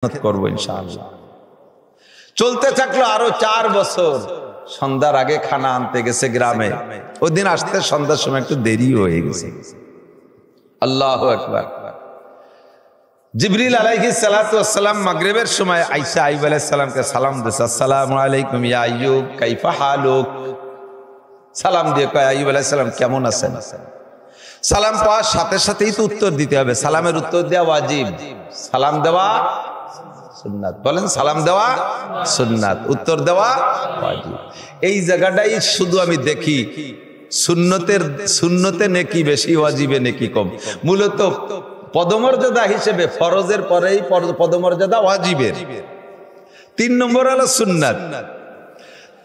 করবো ইনশাআল্লাহ। চলতে থাকলো আরো 4 বছর। সন্ধ্যার আগে খানা আনতে গেছে গ্রামে। ওই দিন আসতে সন্ধ্যার সময় একটু দেরি হয়ে গেছে। আল্লাহু আকবার। জিবরিল আলাইহিস সালাতু ওয়াস সালাম মাগরিবের সময় আয়েশা আইয়ুব আলাইহিস সালামকে সালাম দিয়েছে, আসসালামু আলাইকুম ইয়া আইয়ুব কাইফা হালুক। সালাম দিয়ে কয়, আইয়ুব আলাইহিস সালাম কেমন আছেন? সালাম পাওয়ার সাথে সাথেই তো উত্তর দিতে হবে। সালামের উত্তর দেওয়া ওয়াজিব, সালাম দেওয়া সুন্নাত। বলেন, সালাম দেওয়া সুন্নাত, উত্তর দেওয়া ওয়াজিব। এই জায়গাটাই শুধু আমি দেখি সুন্নতে নেকি বেশি, ওয়াজিবে নেকি কম। মূলত পদমর্যাদা হিসেবে ফরজের পরেই পদমর্যাদা ওয়াজিবের, 3 নম্বর হলো সুন্নাত।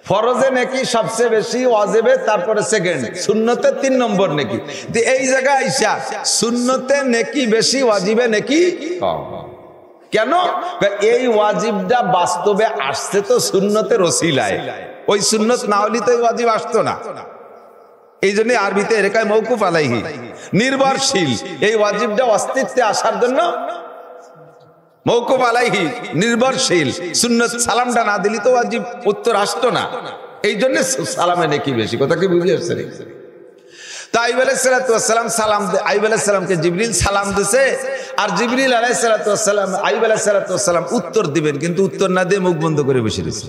ফরজে নেকি সবচেয়ে বেশি, ওয়াজিবে তারপরে সেকেন্ড, সুন্নতে 3 নম্বর নেকি। এই জায়গায় আইসা সুন্নতে নেকি বেশি, ওয়াজিবে নেকি কম। কেন? এই ওয়াজিবটা বাস্তবে আসছে তো সুন্নতের ওসিলায়। ওই সুন্নত না হলে তো ওয়াজিব আসতো না। এই জন্য আরবিতে এরকায় মওকুফ আলাইহি, নির্ভরশীল। এই ওয়াজিবটা অস্তিত্বে আসার জন্য মওকুফ আলাইহি, নির্ভরশীল। সুন্নত সালামটা না দিলে তো ওয়াজিব উত্তর আসতো না। এই জন্য সালামে নেকি বেশি। কথা কি বুঝে আসছে? তো আইয়ুব আলাইহিস সালাতু ওয়াস সালাম আইয়ুব আলাইহিস সালামকে জিবরিল সালাম দিছে। আর জিবরিল আলাইহিস সালাতু ওয়াস সালাম আইয়ুব আলাইহিস সালাতু ওয়াস সালাম উত্তর দিবেন, কিন্তু উত্তর না দিয়ে মুখ বন্ধ করে বসে রয়েছে।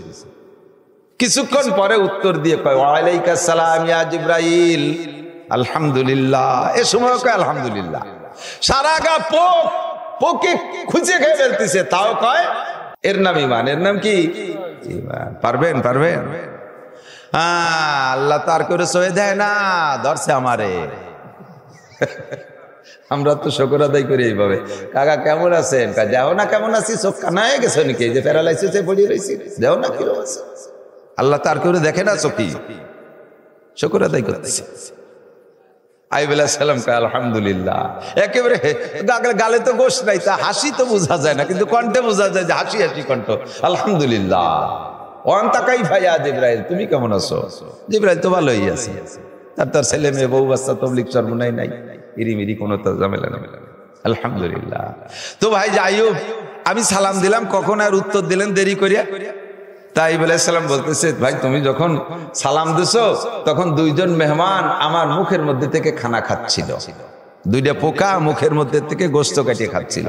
কিছুক্ষণ পরে উত্তর দিয়ে কয়, ওয়া আলাইকাস সালাম ইয়া জিবরাইল আলহামদুলিল্লাহ। এ সময় কয় আলহামদুলিল্লাহ। সারা গা পোকে খুঁজে খেয়ে ফেলতেছে, তাও কয় এর নাম ঈমান। এর নাম কি? ঈমান। পারবেন? আল্লাহ তার করে সয়ে দেয় না, ধরছে আমারে। আমরা তো শুকর আদায় করি এইভাবে। কাকা কেমন আছেন? যাও না কেমন আছি, চোখ কানায় গেছে নাকি? যে প্যারালাইসিসে পড়ে রয়েছি, যাও না কিরকম আছে। আল্লাহ তার করে দেখে না চোখি, শুকর আদায় করতেছে। আইয়ুব আলাইহিস সালাম কয় আলহামদুলিল্লাহ। একেবারে গালে তো গোশ নাই, তা হাসি তো বোঝা যায় না, কিন্তু কণ্ঠে বোঝা যায় যে হাসি কণ্ঠ। আলহামদুলিল্লাহ। ওয়ান্তা কাইফা ইয়া জিবরাইল, তুমি কেমন আছো? জিবরাইল তো ভালোই আছে, তার ছেলে মেয়ে বউ বাচ্চা তবলিগ চরমনাই নাই, ইরিমিরি কোনো ঝামেলা না। আলহামদুলিল্লাহ। তো ভাই যে আইয়ুব, আমি সালাম দিলাম, কখন আর উত্তর দিলেন দেরি করিয়া? তাই আইয়ুব আলাইহিস সালাম বলতেছে, ভাই তুমি যখন সালাম দিছো তখন 2 জন মেহমান আমার মুখের মধ্যে থেকে খানা খাচ্ছিল। 2টা পোকা মুখের মধ্যে থেকে গোশত কাটিয়ে খাচ্ছিল।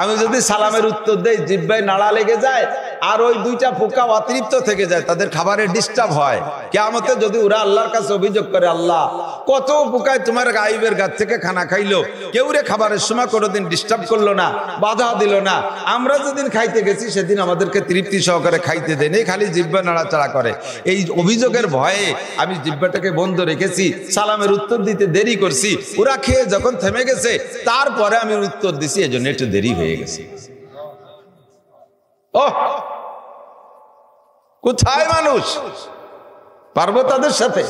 আমি যদি সালামের উত্তর দেই, জিহ্বায় নাড়া লেগে যায়, আর ওই 2টা পোকা অতিরিক্ত থেকে যায়, তাদের খাবারে ডিস্টার্ব হয়। কিয়ামতে যদি ওরা আল্লাহর কাছে অভিযোগ করে, আল্লাহ কত পোকায় তোমার আইয়ুবের গাছ থেকে খানা খাইলো, কেউ রে খাবারের সময় কোনোদিন ডিস্টার্ব করলো না, বাধা দিল না, আমরা যেদিন খাইতে গেছি সেদিন আমাদেরকে তৃপ্তি সহকারে খাইতে দেয়নি, খালি জিহ্বা নাড়াচাড়া করে। এই অভিযোগের ভয়ে আমি জিহ্বাটাকে বন্ধ রেখেছি, সালামের উত্তর দিতে দেরি করছি। ওরা খেয়ে যখন থেমে গেছে তারপরে আমি উত্তর দিছি, এজন্য একটু দেরি হয়ে গেছে। কোথায় মানুষ পারবো তাদের সাথে?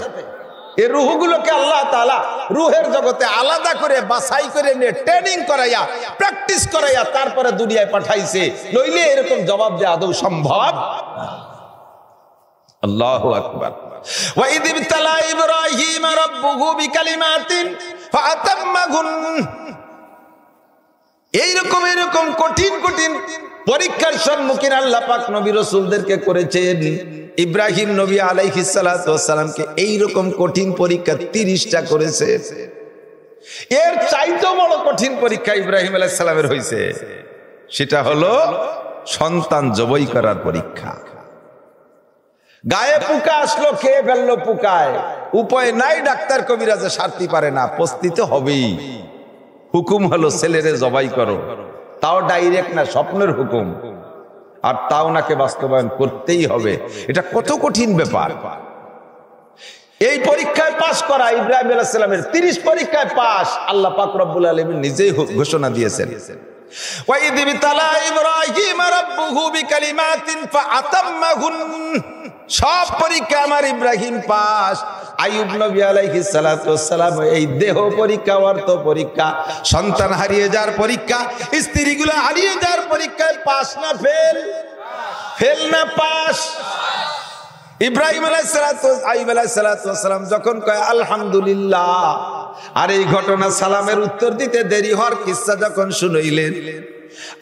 এই রুহগুলোকে আল্লাহ তাআলা রুহের জগতে আলাদা করে বাছাই করে নিয়ে ট্রেনিং করাইয়া, প্র্যাকটিস করাইয়া তারপরে দুনিয়ায় পাঠাইছে, নইলে এরকম জবাব দেওয়া আদৌ সম্ভব? আল্লাহু আকবার। ওয়া ইয ইবতালা ইব্রাহিম রাব্বুহু বিকালিমাতিন ফাতাম্মাহুন। এরকম কঠিন পরীক্ষার সম্মুখীন আল্লাহ পাক নবী রাসূলদেরকে করেছেন। ইব্রাহিম নবী আলাইহিস সালাতু ওয়াস সালামকে এইরকম কঠিন পরীক্ষা 30টা করেছে। এর চাইতেও বড় কঠিন পরীক্ষা ইব্রাহিম আলাইহিস সালামের হয়েছে, সেটা হলো সন্তান জবাই করার পরীক্ষা। গায়ে পোকা আসলো, খেয়ে ফেললো পোকায়, উপায় নাই, ডাক্তার কবিরাজে সারতে পারে না, পস্তিতে হবেই। হুকুম হলো ছেলেরে জবাই করো, তাও ডাইরেক্ট না, স্বপ্নের হুকুম, আর তাও নাকে বাস্তবায়ন করতেই হবে। এটা কত কঠিন ব্যাপার। এই পরীক্ষায় পাশ করা ইব্রাহিম আলাইহিস সালামের 30 পরীক্ষায় পাশ, আল্লাহ পাক রব্বুল আলামিন নিজেই ঘোষণা দিয়েছেন, ওয়া ইয ইবতালা ইব্রাহিম রাব্বুহু বিকালিমাতিন ফাতাম্মাহুন। সব পরীক্ষা আমার ইব্রাহিম পাস। আইয়ুব নবী আলাইহিস সালাতু ওয়াস সালাম এই দেহ পরীক্ষা, অর্থ পরীক্ষা, সন্তান হারিয়ে যাওয়ার পরীক্ষা, স্ত্রীগুলো হারিয়ে যাওয়ার পরীক্ষায় পাস না ফেল? ফেল না পাস? ইব্রাহিম আলাইহিস সালাতু ওয়াস সালাম যখন কয় আলহামদুলিল্লাহ, আর এই ঘটনা সালামের উত্তর দিতে দেরি হওয়ার কিসসা যখন শুনাইলেন,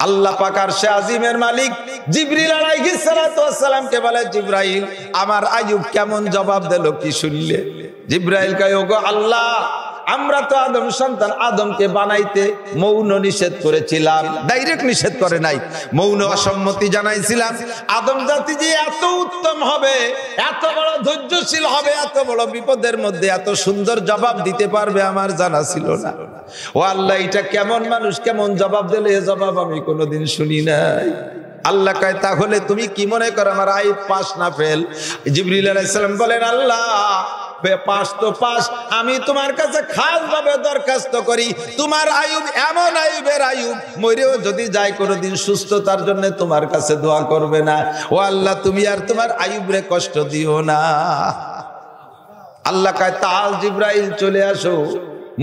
আল্লাহ পাক আরশে আজিমের মালিক জিবরিল আলাইহিস সালাতু ওয়াস সালামকে বলে, জিবরাইল আমার আইয়ুব কেমন জবাব দিল কি শুনলে? জিবরাইল কয়, ওগো আল্লাহ, আমরা তো আদম সন্তান আদমকে বানাইতে মৌন নিষেধ করেছিলাম, ডাইরেক্ট নিষেধ করে নাই, মৌন অসম্মতি জানাইছিলাম। আদম জাতি যে এত উত্তম হবে, এত বড় ধৈর্যশীল হবে, এত বড় বিপদের মধ্যে এত সুন্দর জবাব দিতে পারবে আমার জানা ছিল না। ও আল্লাহ, এটা কেমন মানুষ, কেমন জবাব দিলে, এ জবাব আমি কোনোদিন শুনি নাই। আল্লাহ কয়, তাহলে তুমি কি মনে করো আমার আইয়ুব পাস না ফেল? জিবরিল আলাইহিস সালাম বলেন, আল্লাহ পাস তো পাস, আমি তোমার কাছে খাস ভাবে দরখাস্ত করি, তোমার আইয়ুব এমন আইয়ুবের আইয়ুব মরেও যদি যায় কোনোদিন সুস্থতার জন্য তোমার কাছে দোয়া করবে না। ও আল্লাহ, তুমি আর তোমার আইয়ুবরে কষ্ট দিও না। আল্লাহ কয়, তাল জিবরাইল চলে আসো।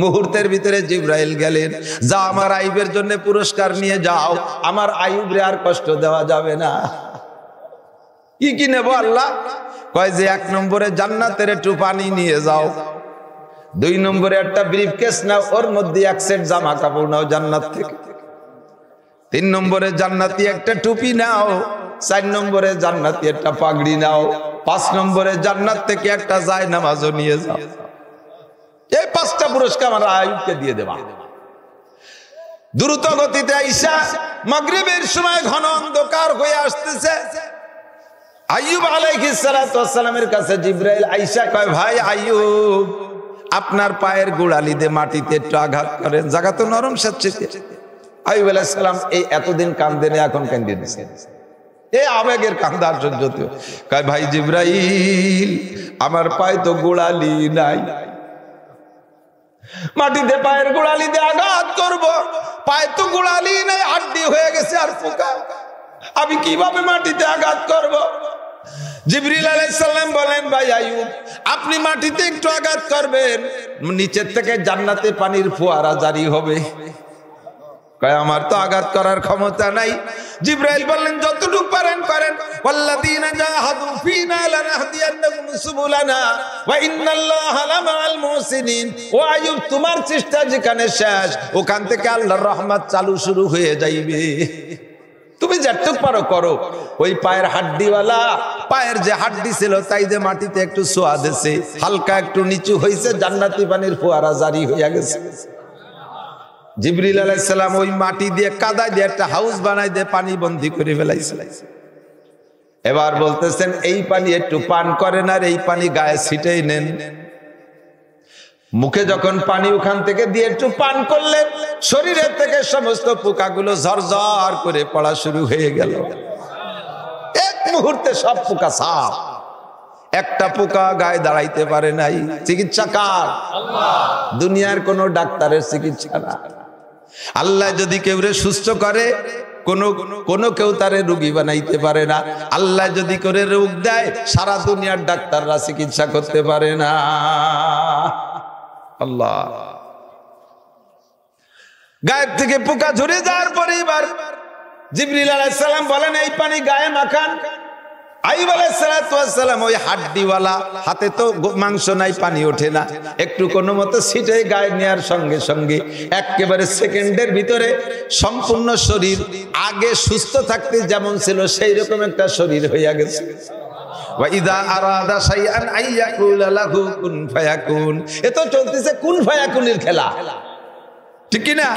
মুহূর্তের ভিতরে জিবরাইল গেলেন, যা আমার আইয়ুবের জন্য পুরস্কার নিয়ে যাও, আমার আইয়ুবরে আর কষ্ট দেওয়া যাবে না। কি কি নেব আল্লাহ? কয় যে 1 নম্বরে জান্নাতের একটু পানি নিয়ে যাও, 2 নম্বরে একটা ব্রিফকেস নাও, ওর মধ্যে 1 সেট জামা কাপড় নাও জান্নাত থেকে, 3 নম্বরে জান্নাতি একটা টুপি নাও, 4 নম্বরে জান্নাতি একটা পাগড়ি নাও, 5 নম্বরে জান্নাত থেকে একটা জায়নামাজও নিয়ে যাও। এই 5টা পুরস্কার আমার আইয়ুবকে দিয়ে দেবা। দ্রুত গতিতে আইসা মাগরিবের সময় ঘন অন্ধকার হয়ে আসতেছে। আইয়ুব আলাইহিস সালাতু ওয়াস সালামের কাছে জিবরাইল আইসা কয়, ভাই আইয়ুব, আপনার পায়ের গোড়ালি দিয়ে মাটিতে একটু আঘাত করেন, জায়গা তো নরম স্যাঁতসেঁতে। আইয়ুব আলাইহিস সালাম এই এতদিন কান্দে না, এখন কান্দে দিছে, এই আবেগের কান্দা সহ্য হতে। কয়, ভাই জিবরাইল, আমার পায়ে তো গোড়ালি নাই, মাটিতে পায়ের গোড়ালি দিয়ে আঘাত করব, পায়ে তো গোড়ালি নাই, হাড্ডি হয়ে গেছে আর পোকা, আমি কিভাবে মাটিতে আঘাত করব? জিবরিল আলাইহিস সালাম বলেন, ভাই আইয়ুব, আপনি মাটিতে একটু আঘাত করবেন, নিচের থেকে জান্নাতে পানির ফোয়ারা জারি হবে। কয়, আমার তো আঘাত করার ক্ষমতা নাই। জিবরাইল বললেন, যতটুকু পারেন করেন, ওয়াল্লাযীনা জাহাদু ফীনা লানাহদিয়ান্নাহুম সুবুলানা ওয়া ইন্নাল্লাহা লামাআল মুহসিনিন। ও আইয়ুব, তোমার চেষ্টা যেখানে শেষ, ওখান থেকে আল্লাহর রহমত চালু শুরু হয়ে যাইবে। তুমি যেটুক পারো করো। ওই পায়ের হাড্ডিওয়ালা, পায়ের যে হাড্ডি ছিল তাই যে মাটিতে একটু ছোঁয়া দিয়েছে, হালকা একটু নিচু হয়েছে, জান্নাতি পানির ফোয়ারা জারি হয়ে গেছে। জিবরিল আলাইহিস সালাম ওই মাটি দিয়ে কাদা দিয়ে একটা হাউস বানাই দিয়ে পানি বন্দী করে ফেলাইছে। এবার বলতেছেন, এই পানি একটু পান করেন আর এই পানি গায়ে ছিটেই নেন। মুখে যখন পানি ওখান থেকে দিয়ে একটু পান করলেন, শরীরের থেকে সমস্ত পোকাগুলো ঝরঝর করে পড়া শুরু হয়ে গেল। এক মুহূর্তে সব পোকা সাফ, একটা পোকা গায়ে দাঁড়াইতে পারে নাই। চিকিৎসা কার? আল্লাহ। দুনিয়ার কোন ডাক্তারের চিকিৎসা না। আল্লাহ যদি কেউরে সুস্থ করে, কোন কেউ তারে রোগী বানাইতে পারে না। আল্লাহ যদি করে রোগ দেয়, সারা দুনিয়ার ডাক্তাররা চিকিৎসা করতে পারে না। আল্লাহ। গায়ের থেকে পোকা ঝরে যাওয়ার পরে এবার জিবরিল আলাইহিস সালাম বলেন, এই পানি গায়ে মাখান। আইয়ুব আলাইহিস সালাম ওই হাড্ডিওয়ালা, হাতে তো মাংস নাই, পানি ওঠে না, একটু কোনো মতো ছিটে গায়ে নেওয়ার সঙ্গে সঙ্গে একেবারে সেকেন্ডের ভিতরে সম্পূর্ণ শরীর আগে সুস্থ থাকতে যেমন ছিল সেই রকম একটা শরীর হইয়া গেছে। ওয়াইদা আরাদা শাইআন আইয়াকুলা লাহু কুন ফায়াকুন। এ তো চলতেছে কুন ফায়াকুনের খেলা, ঠিক কি না?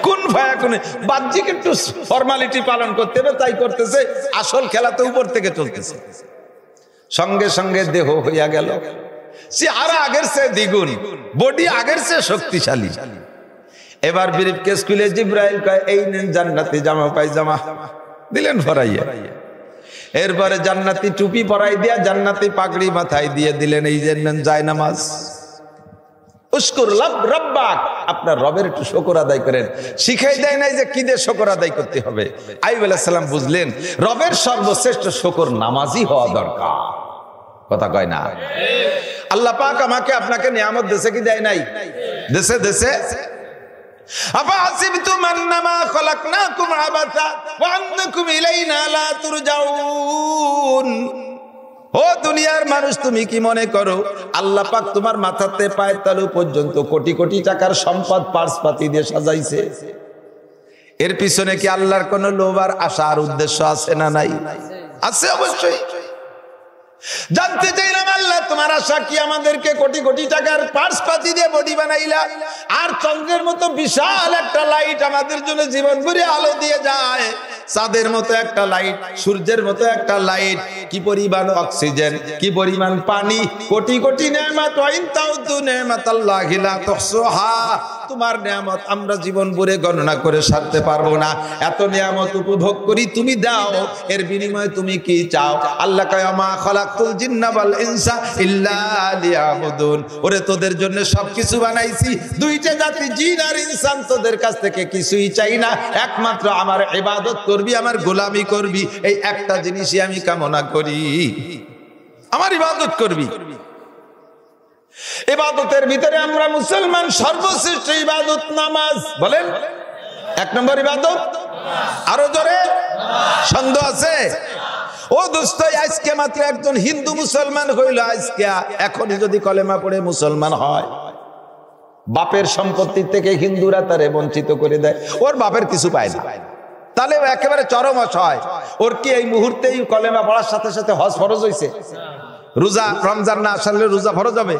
কুন ফায়াকুন বাহ্যিক একটু ফর্মালিটি পালন করতে হবে, তাই করতেছে। আসল খেলা তো উপর থেকে চলতেছে। সঙ্গে সঙ্গে দেহ হইয়া গেল, চেহারা আগের চেয়ে দ্বিগুণ, বডি আগের চেয়ে শক্তিশালী। এবার ব্রিফকেস খুলে জিবরাইল কয়, এই নেন জান্নাতি জামা পায়জামা, দিলেন ফরাইয়া। এরপরে জান্নাতি টুপি পরাই দিয়া জান্নাতি পাগড়ি মাথায় দিয়ে দিলেন, এই যে নেন জায়নামাজ। উশকুর রব্বাক, আপনার রবের একটু শুকর আদায় করেন। শিখাই দেয় নাই যে কি দিয়ে শুকর আদায় করতে হবে। আইয়ুব আলাইহিস সালাম বুঝলেন রবের সর্বশ্রেষ্ঠ শুকর নামাজি হওয়া দরকার। কথা কয় না? আল্লাহ পাক আমাকে আপনাকে নিয়ামত দেশে কি দেয় নাই? দেশে দেশে। আফাসিবতুম আন্নামা খলাকনাকুম আবাসা ওয়া আন্নাকুম ইলাইনা লা তুরজাউন। ও দুনিয়ার মানুষ, তুমি কি মনে করো আল্লাহ পাক তোমার মাথাতে পায়ের তালু পর্যন্ত কোটি কোটি টাকার সম্পদ পার্সপাতি দিয়ে সাজাইছে? এর পিছনে কি আল্লাহর কোন লোভ আর আশা আর উদ্দেশ্য আছে না নাই? আছে অবশ্যই। জানতে চাইলাম আল্লাহ তোমার আশা কি? আমাদেরকে কোটি কোটি টাকার পার্স পাতি দিয়ে বডি বানাইলা, আর চন্দ্রের মতো বিশাল একটা লাইট আমাদের জন্য জীবন ভরে আলো দিয়ে যায়, চাঁদের মতো একটা লাইট, সূর্যের মতো একটা লাইট, কি পরিমাণ অক্সিজেন, কি পরিমাণ পানি, কোটি কোটি নেয়ামত, ওয়াইন তাউদু নেয়ামাতাল্লাহি লা তুহসুহা, তোমার নেয়ামত আমরা জীবন ভরে গণনা করে সারতে পারবো না। এত নেয়ামত উপভোগ করি, তুমি দাও, এর বিনিময়ে তুমি কি চাও? আল্লাহ কয় মা খালাকতুল জিন্না ওয়াল ইনসা ইল্লা লিয়াবুদুন, ওরে তোদের জন্য সবকিছু বানাইছি, দুইটা জাতি জিন আর ইনসান, তোদের কাছ থেকে কিছুই চাই না, একমাত্র আমার ইবাদত করবি, আমার গোলামি করবি, এই একটা জিনিসই আমি কামনা করি, আমার ইবাদত করবি। ইবাদতের ভিতরে আমরা মুসলমান সর্বশ্রেষ্ঠ ইবাদত নামাজ। বলেন এক নম্বর ইবাদত, আরো জোরে, সন্দেহ আছে? ও দোস্ত, আজকে মাত্র একজন হিন্দু মুসলমান হইল, আজকে এখনই যদি কলেমা পড়ে মুসলমান হয়, বাপের সম্পত্তি থেকে হিন্দুরা তারে বঞ্চিত করে দেয়, ওর বাপের কিছু পায় না, তাহলে একেবারে চরম অসহায়। ওর কি এই মুহূর্তেই কলেমা পড়ার সাথে সাথে হজ ফরজ হয়েছে? রোজা, রমজান না আসলে রোজা ফরজ হবে,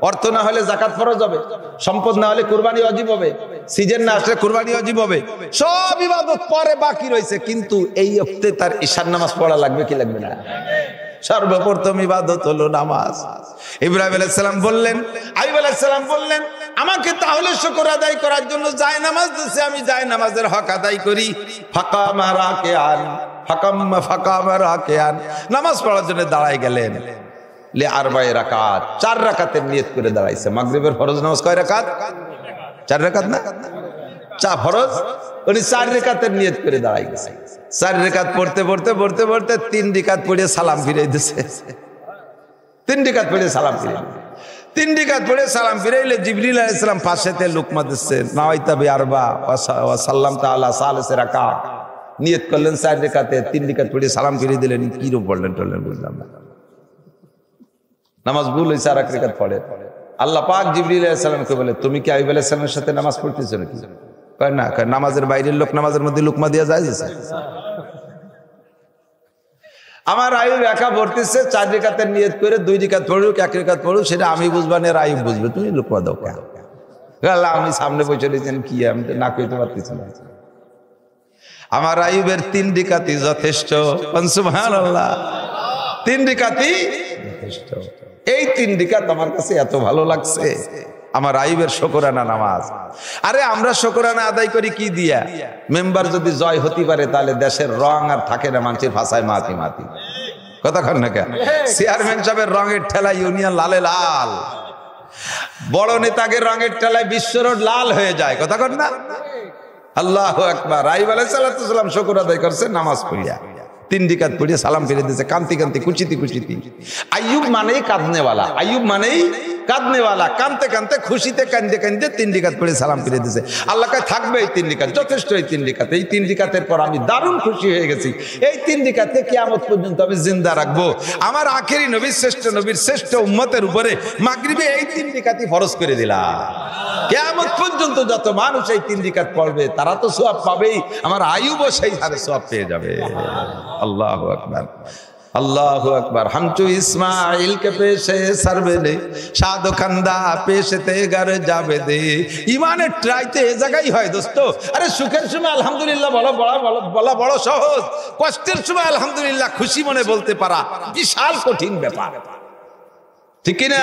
অর্থ না হলে যাকাত ফরজ হবে, সম্পদ না হলে কুরবানি ওয়াজিব হবে, সিজন না আসলে কুরবানি ওয়াজিব হবে, সব ইবাদত পরে বাকি রয়েছে, কিন্তু এই ওয়াক্তে তার ঈশার নামাজ পড়া লাগবে কি লাগবে না? সর্বপ্রথম ইবাদত হলো নামাজ। ইব্রাহিম আলাইহিস সালাম বললেন, আইয়ুব আলাইহিস সালাম বললেন, আমাকে তাহলে শুকর আদায় করার জন্য যায় নামাজ দিয়েছে, আমি যায় নামাজের হক আদায় করি। ফাকামা রাকিআন, ফাকামা রাকিআন, নামাজ পড়ার জন্য দাঁড়ায় গেলেন। লে আরবায়ে রাকাত, 4 রাকাতের নিয়ত করে দাঁড়াইছে। মাগরিবের ফরজ নামাজ কয় রাকাত? 4 রাকাত না? 4 ফরজ, উনি 4 রাকাতের নিয়ত করে দাঁড়াই গেছে। 4 রাকাত পড়তে পড়তে পড়তে পড়তে 3 রাকাত পড়ে সালাম ফিরাই দিছে। 3 রাকাত পড়ে সালাম ফিরাই, 3 রাকাত পড়ে সালাম ফিরাইলে জিবরিল আলাইহিস সালাম পাশেতে লুকমা দিচ্ছে, নাওয়াইতা বি আরবা ওয়া সাল্লামতা আলা সালিস রাকাত, নিয়ত করলেন 4 রাকাতে, 3 রাকাত পড়ে সালাম ফিরিয়ে দিলেন। কি রূপ পড়লেন টললেন বুঝলাম না, নামাজ ভুল হয়েছে, 1 রাকাত পড়ে। আল্লাহ পাক জিবরিল আলাইহিস সালামকে বলে, তুমি কি আইয়ুব আলাইহিস সালামের সাথে নামাজ পড়তেছো নাকি? কয় না। কয় নামাজের বাইরের লোক নামাজের মধ্যে লুকমা দিয়া যায়? আমার আইয়ুব একা পড়তেছে, 4 রাকাতের নিয়ত করে 2 রাকাত পড়ুক 1 রাকাত পড়ুক, সেটা আমি বুঝবা না, আইয়ুব বুঝবে, তুমি লুকমা দাও কেন? আল্লাহ আমি সামনে বসে রয়েছেন, কি আমি না কইতে পারতেছি না। আমার আইয়ুবের 3 রাকাতই যথেষ্ট। সুবহানাল্লাহ, 3 রাকাতই যথেষ্ট। এই 3 রাকাত আমার কাছে এত ভালো লাগছে, আমার আইয়ুবের শুকরানা নামাজ। আরে আমরা শুকরানা আদায় করি কি দিয়া? মেম্বার যদি জয় হতে পারে তাহলে দেশের রং আর থাকে না, মানুষের ভাষায় মাতি মাতি, কথা কন না কেন? চেয়ারম্যান সাহেবের রঙের ঠেলায় ইউনিয়ন লালে লাল, বড় নেতাদের রঙের ঠেলায় বিশ্ব রোড লাল হয়ে যায়, কথা কন না? আল্লাহু আকবার। আইয়ুব আলাইহিস সালাম শুকর আদায় করছে নামাজ পড়িয়া, 3 রাকাত পড়িয়ে সালাম ফিরে দিয়েছে, কান্তি কান্তি কুচিতি কুচিতি। আইয়ুব মানেই কাঁদনেওয়ালা, আইয়ুব মানেই কাঁদনেওয়ালা, কানতে কানতে খুশিতে কান্দে কান্দে 3 রাকাত পড়ে সালাম ফিরে দিয়েছে। আল্লাহ কয় থাকবে এই 3 রাকাত, যথেষ্ট এই 3 রাকাত। এই 3 রাকাতের পর আমি দারুণ খুশি হয়ে গেছি, এই 3 রাকাতকে কিয়ামত পর্যন্ত আমি জিন্দা রাখবো। আমার আখেরি নবী, শ্রেষ্ঠ নবীর শ্রেষ্ঠ উম্মতের উপরে মাগরিবে এই 3 রাকাতই ফরজ করে দিলাম। কিয়ামত পর্যন্ত যত মানুষ এই 3 রাকাত পড়বে তারা তো সওয়াব পাবেই, আমার আইয়ুবও সেই হারে সওয়াব পেয়ে যাবে। আল্লাহু আকবার, अल्लाहु अकबर। हम चू इस्माइल के पेशे सरबे दे शादो खंदा पेशते घर जावे दे। ইমানের ট্রাইতে এই জায়গায় হয় দোস্ত। আরে সুখের সময় আলহামদুলিল্লাহ বলা বড় সহজ, কষ্টের সময় আলহামদুলিল্লাহ খুশি মনে বলতে পারা বিশাল কঠিন ব্যাপার, ঠিক কি না?